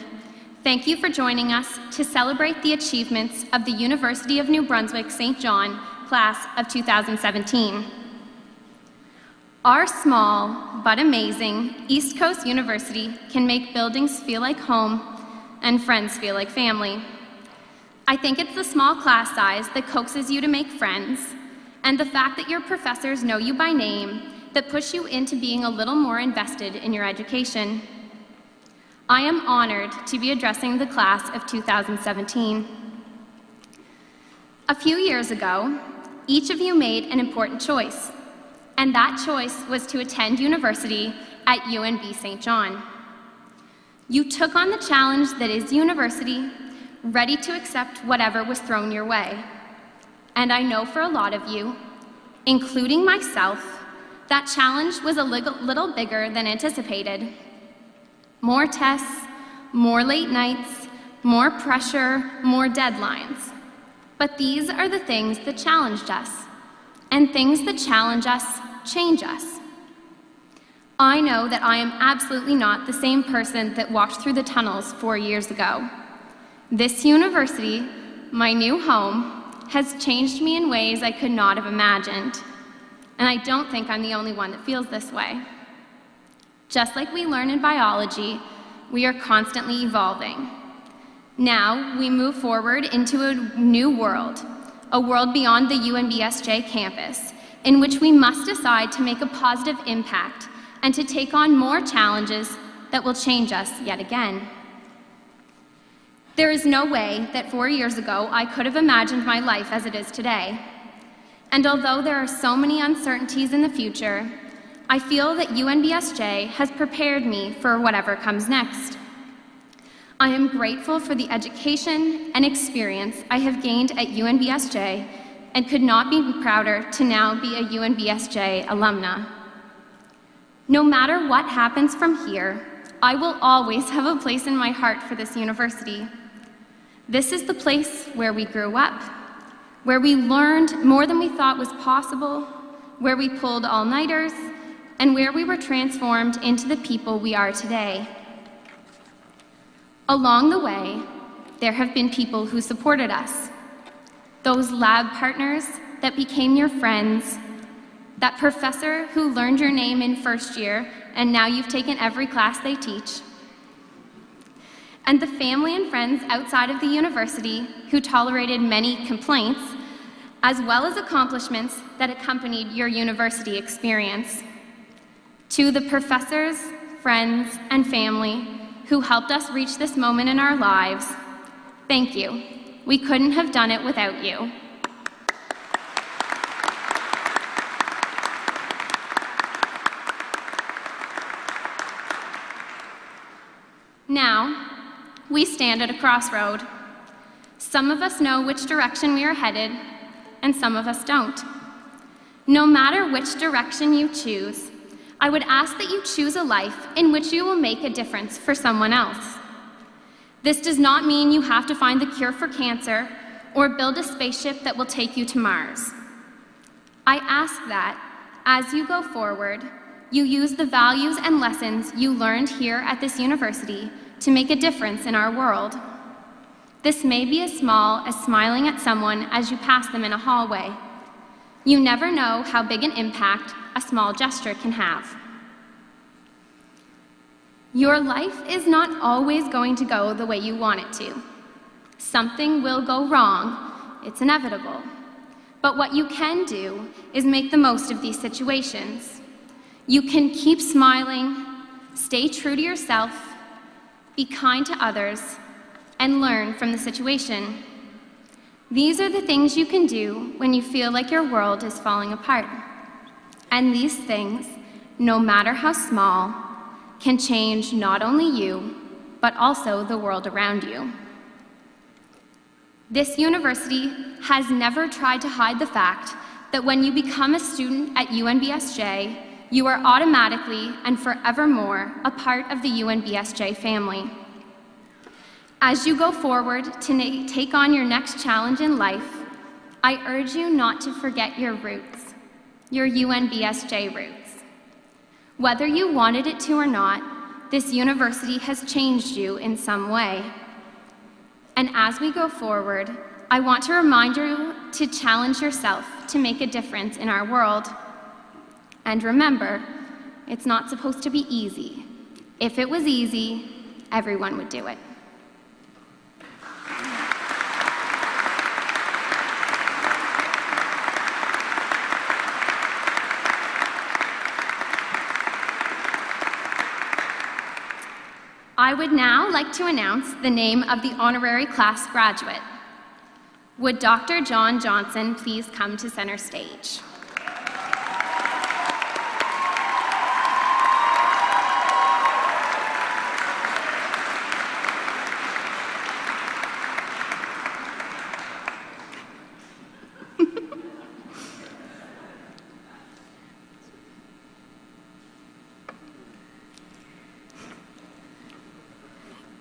thank you for joining us to celebrate the achievements of the University of New Brunswick, St. John class of 2017. Our small but amazing East Coast University can make buildings feel like home and friends feel like family. I think it's the small class size that coaxes you to make friends, and the fact that your professors know you by name that push you into being a little more invested in your education. I am honored to be addressing the class of 2017. A few years ago, each of you made an important choice, and that choice was to attend university at UNB St. John. You took on the challenge that is university, ready to accept whatever was thrown your way. And I know for a lot of you, including myself, that challenge was a little bigger than anticipated. More tests, more late nights, more pressure, more deadlines. But these are the things that challenged us. And things that challenge us change us. I know that I am absolutely not the same person that walked through the tunnels 4 years ago. This university, my new home, has changed me in ways I could not have imagined. And I don't think I'm the only one that feels this way. Just like we learn in biology, we are constantly evolving. Now, we move forward into a new world, a world beyond the UNBSJ campus, in which we must decide to make a positive impact and to take on more challenges that will change us yet again. There is no way that 4 years ago I could have imagined my life as it is today. And although there are so many uncertainties in the future, I feel that UNBSJ has prepared me for whatever comes next. I am grateful for the education and experience I have gained at UNBSJ and could not be prouder to now be a UNBSJ alumna. No matter what happens from here, I will always have a place in my heart for this university. This is the place where we grew up, where we learned more than we thought was possible, where we pulled all-nighters, and where we were transformed into the people we are today. Along the way, there have been people who supported us. Those lab partners that became your friends, that professor who learned your name in first year and now you've taken every class they teach, and the family and friends outside of the university who tolerated many complaints, as well as accomplishments that accompanied your university experience. To the professors, friends, and family who helped us reach this moment in our lives, thank you. We couldn't have done it without you. Now, we stand at a crossroad. Some of us know which direction we are headed, and some of us don't. No matter which direction you choose, I would ask that you choose a life in which you will make a difference for someone else. This does not mean you have to find the cure for cancer or build a spaceship that will take you to Mars. I ask that, as you go forward, you use the values and lessons you learned here at this university to make a difference in our world. This may be as small as smiling at someone as you pass them in a hallway. You never know how big an impact a small gesture can have. Your life is not always going to go the way you want it to. Something will go wrong. It's inevitable. But what you can do is make the most of these situations. You can keep smiling, stay true to yourself, be kind to others, and learn from the situation. These are the things you can do when you feel like your world is falling apart. And these things, no matter how small, can change not only you, but also the world around you. This university has never tried to hide the fact that when you become a student at UNBSJ, you are automatically and forevermore a part of the UNBSJ family. As you go forward to take on your next challenge in life, I urge you not to forget your roots, your UNBSJ roots. Whether you wanted it to or not, this university has changed you in some way. And as we go forward, I want to remind you to challenge yourself to make a difference in our world. And remember, it's not supposed to be easy. If it was easy, everyone would do it. I would now like to announce the name of the honorary class graduate. Would Dr. John Johnson please come to center stage?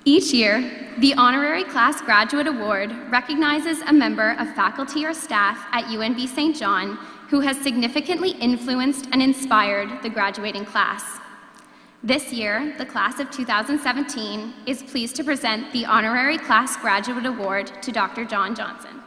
Each year, the Honorary Class Graduate Award recognizes a member of faculty or staff at UNB St. John who has significantly influenced and inspired the graduating class. This year, the class of 2017 is pleased to present the Honorary Class Graduate Award to Dr. John Johnson.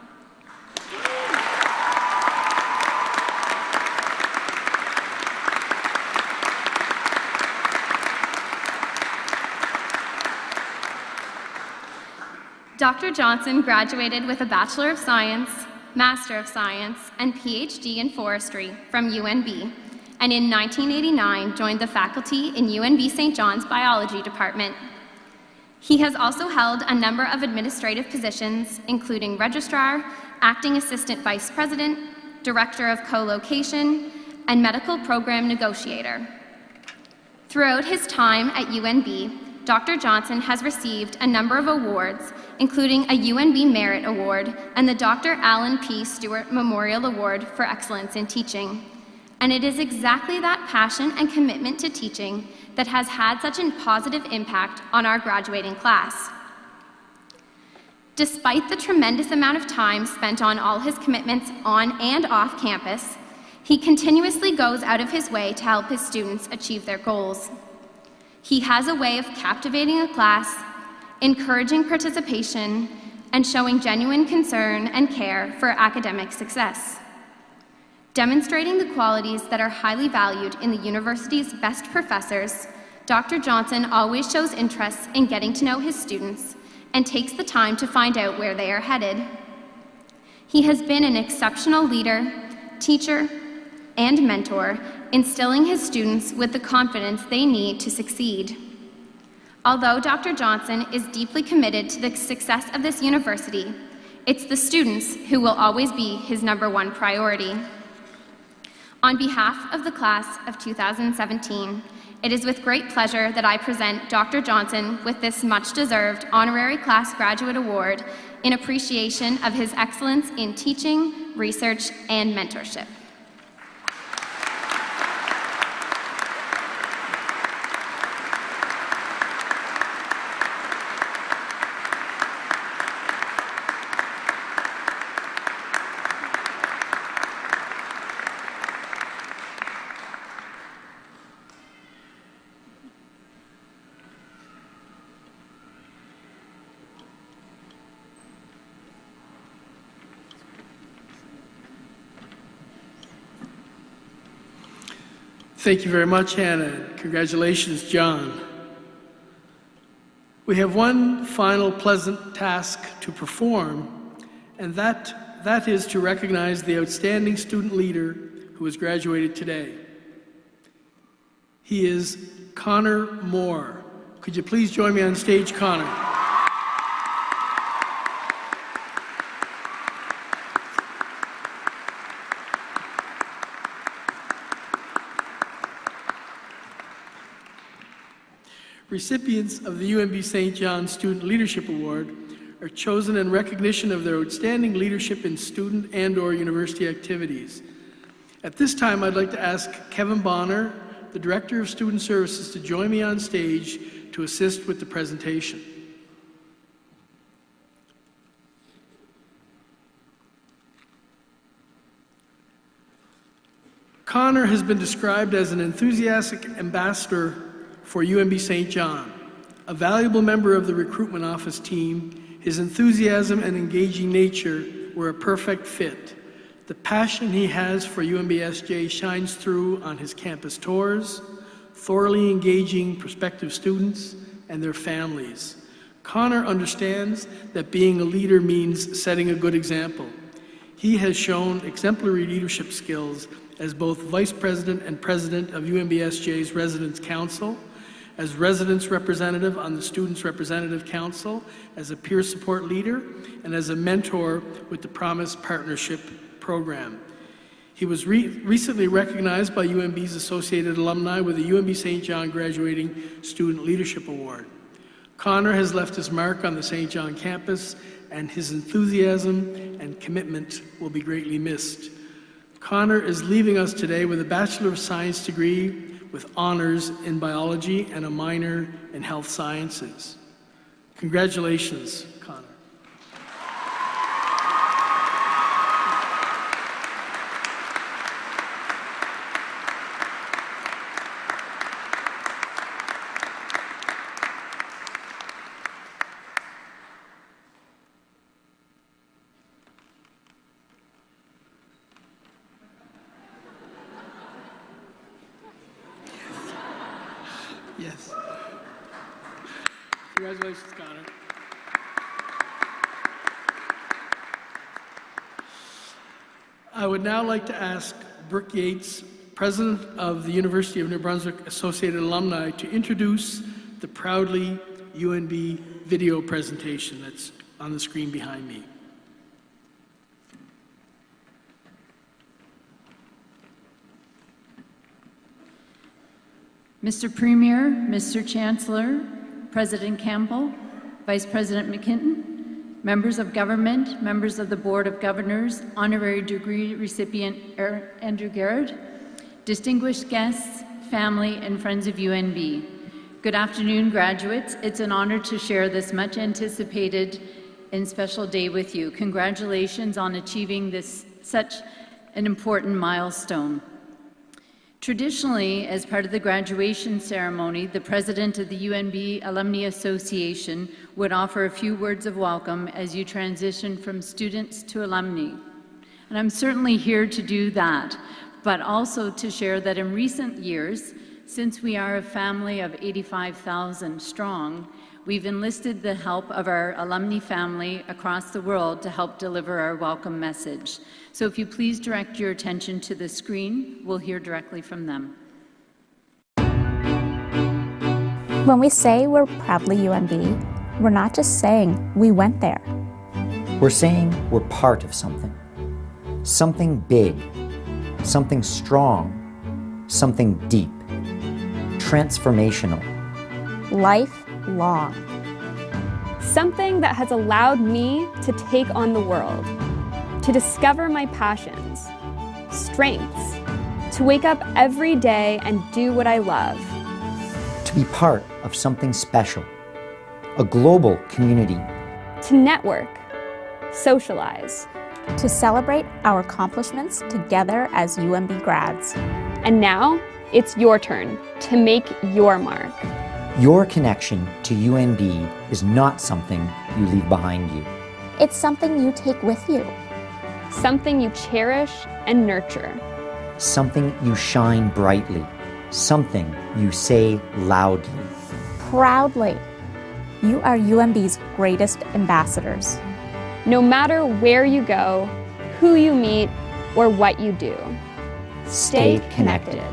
Dr. Johnson graduated with a Bachelor of Science, Master of Science, and PhD in Forestry from UNB, and in 1989 joined the faculty in UNB St. John's Biology Department. He has also held a number of administrative positions, including Registrar, Acting Assistant Vice President, Director of Co-Location, and Medical Program Negotiator. Throughout his time at UNB, Dr. Johnson has received a number of awards, including a UNB Merit Award and the Dr. Alan P. Stewart Memorial Award for Excellence in Teaching. And it is exactly that passion and commitment to teaching that has had such a positive impact on our graduating class. Despite the tremendous amount of time spent on all his commitments on and off campus, he continuously goes out of his way to help his students achieve their goals. He has a way of captivating a class, encouraging participation, and showing genuine concern and care for academic success. Demonstrating the qualities that are highly valued in the university's best professors, Dr. Johnson always shows interest in getting to know his students and takes the time to find out where they are headed. He has been an exceptional leader, teacher, and mentor, instilling his students with the confidence they need to succeed. Although Dr. Johnson is deeply committed to the success of this university, it's the students who will always be his #1 priority. On behalf of the class of 2017, it is with great pleasure that I present Dr. Johnson with this much-deserved Honorary Class Graduate Award in appreciation of his excellence in teaching, research, and mentorship. Thank you very much, Hannah. Congratulations, John. We have one final pleasant task to perform, and that is to recognize the outstanding student leader who has graduated today. He is Connor Moore. Could you please join me on stage, Connor? Recipients of the UNB St. John Student Leadership Award are chosen in recognition of their outstanding leadership in student and/or university activities. At this time, I'd like to ask Kevin Bonner, the Director of Student Services, to join me on stage to assist with the presentation. Connor has been described as an enthusiastic ambassador for UNB St. John. A valuable member of the recruitment office team, his enthusiasm and engaging nature were a perfect fit. The passion he has for UNBSJ shines through on his campus tours, thoroughly engaging prospective students and their families. Connor understands that being a leader means setting a good example. He has shown exemplary leadership skills as both Vice President and President of UNBSJ's Residence Council, as residence representative on the Students Representative Council, as a peer support leader, and as a mentor with the Promise Partnership Program. He was recently recognized by UNB's associated alumni with the UNB St. John Graduating Student Leadership Award. Connor has left his mark on the St. John campus, and his enthusiasm and commitment will be greatly missed. Connor is leaving us today with a Bachelor of Science degree with honors in biology and a minor in health sciences. Congratulations, Connor. Yes. Congratulations, Connor. I would now like to ask Brooke Yates, President of the University of New Brunswick Associated Alumni, to introduce the Proudly UNB video presentation that's on the screen behind me. Mr. Premier, Mr. Chancellor, President Campbell, Vice President McKinnon, members of government, members of the Board of Governors, honorary degree recipient Andrew Garrett, distinguished guests, family, and friends of UNB. Good afternoon, graduates. It's an honor to share this much anticipated and special day with you. Congratulations on achieving such an important milestone. Traditionally, as part of the graduation ceremony, the president of the UNB Alumni Association would offer a few words of welcome as you transition from students to alumni. And I'm certainly here to do that, but also to share that in recent years, since we are a family of 85,000 strong, we've enlisted the help of our alumni family across the world to help deliver our welcome message. So if you please direct your attention to the screen, we'll hear directly from them. When we say we're proudly UNB, we're not just saying we went there. We're saying we're part of something. Something big, something strong, something deep, transformational. Lifelong. Something that has allowed me to take on the world, to discover my passions, strengths, to wake up every day and do what I love. To be part of something special, a global community. To network, socialize. To celebrate our accomplishments together as UNB grads. And now, it's your turn to make your mark. Your connection to UNB is not something you leave behind you. It's something you take with you. Something you cherish and nurture. Something you shine brightly. Something you say loudly. Proudly. You are UNB's greatest ambassadors. No matter where you go, who you meet, or what you do, stay connected.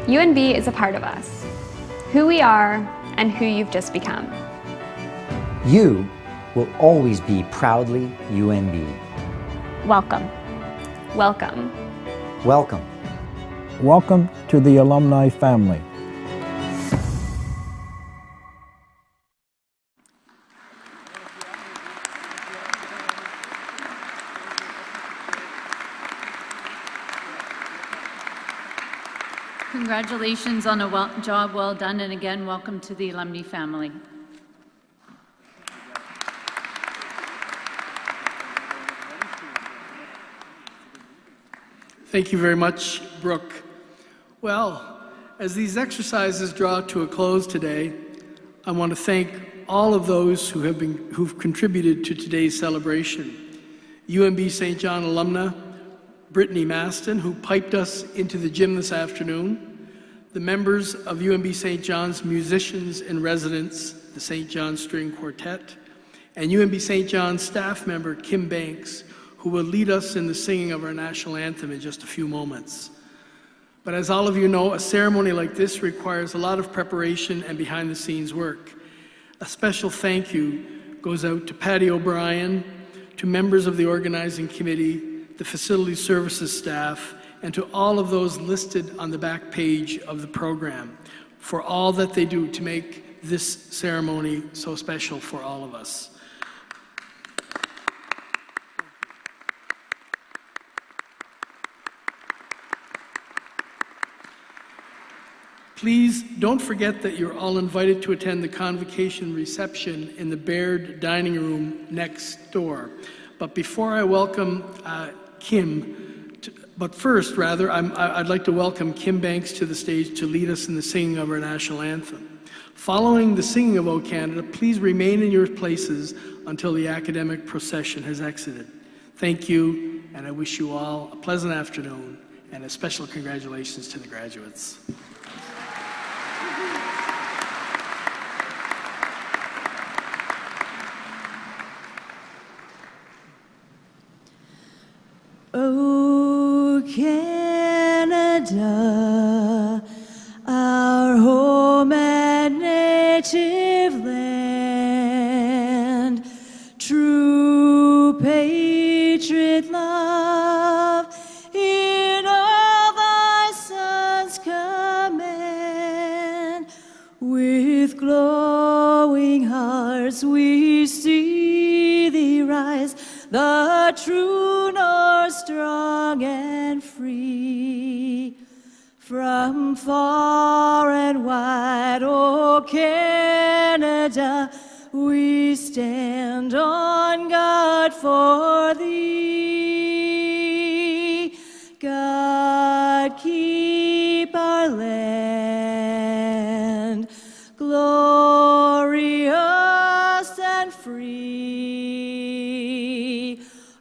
UNB is a part of us, who we are and who you've just become. You will always be proudly UNB. Welcome. Welcome. Welcome. Welcome to the alumni family. Congratulations on a job well done, and again, welcome to the alumni family. Thank you very much, Brooke. Well, as these exercises draw to a close today, I want to thank all of those who've contributed to today's celebration. UNB St. John alumna, Brittany Maston, who piped us into the gym this afternoon, the members of UNB St. John's musicians in residence, the St. John String Quartet, and UNB St. John's staff member, Kim Banks, who will lead us in the singing of our national anthem in just a few moments. But as all of you know, a ceremony like this requires a lot of preparation and behind-the-scenes work. A special thank you goes out to Patty O'Brien, to members of the organizing committee, the facility services staff, and to all of those listed on the back page of the program for all that they do to make this ceremony so special for all of us. Please don't forget that you're all invited to attend the convocation reception in the Baird dining room next door. But before I welcome I'd like to welcome Kim Banks to the stage to lead us in the singing of our national anthem. Following the singing of O Canada, please remain in your places until the academic procession has exited. Thank you, and I wish you all a pleasant afternoon, and a special congratulations to the graduates. Oh, Canada, our home and native land, true patriot love in all thy sons command, with glowing we see thee rise, the true north, strong and free. From far and wide, O Canada, we stand on guard for thee. God, keep our land glorious and free.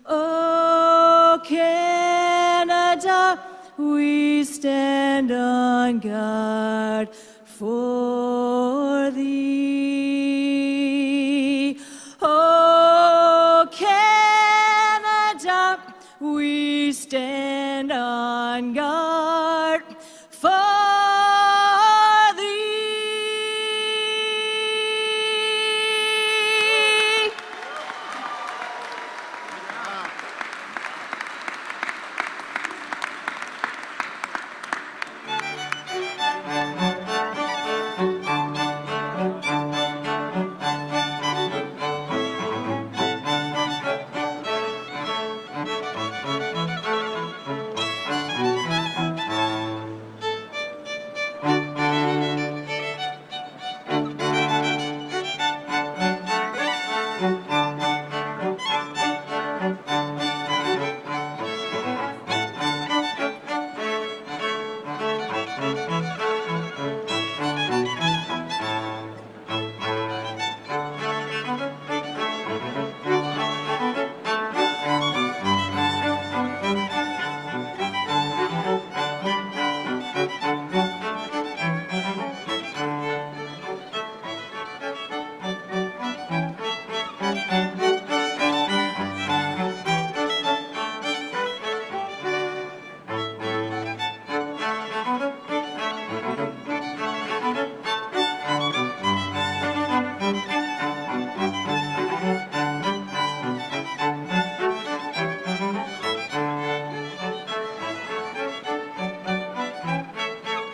O Canada, we stand on guard for thee. O Canada, we stand on guard for thee.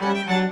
Thank you.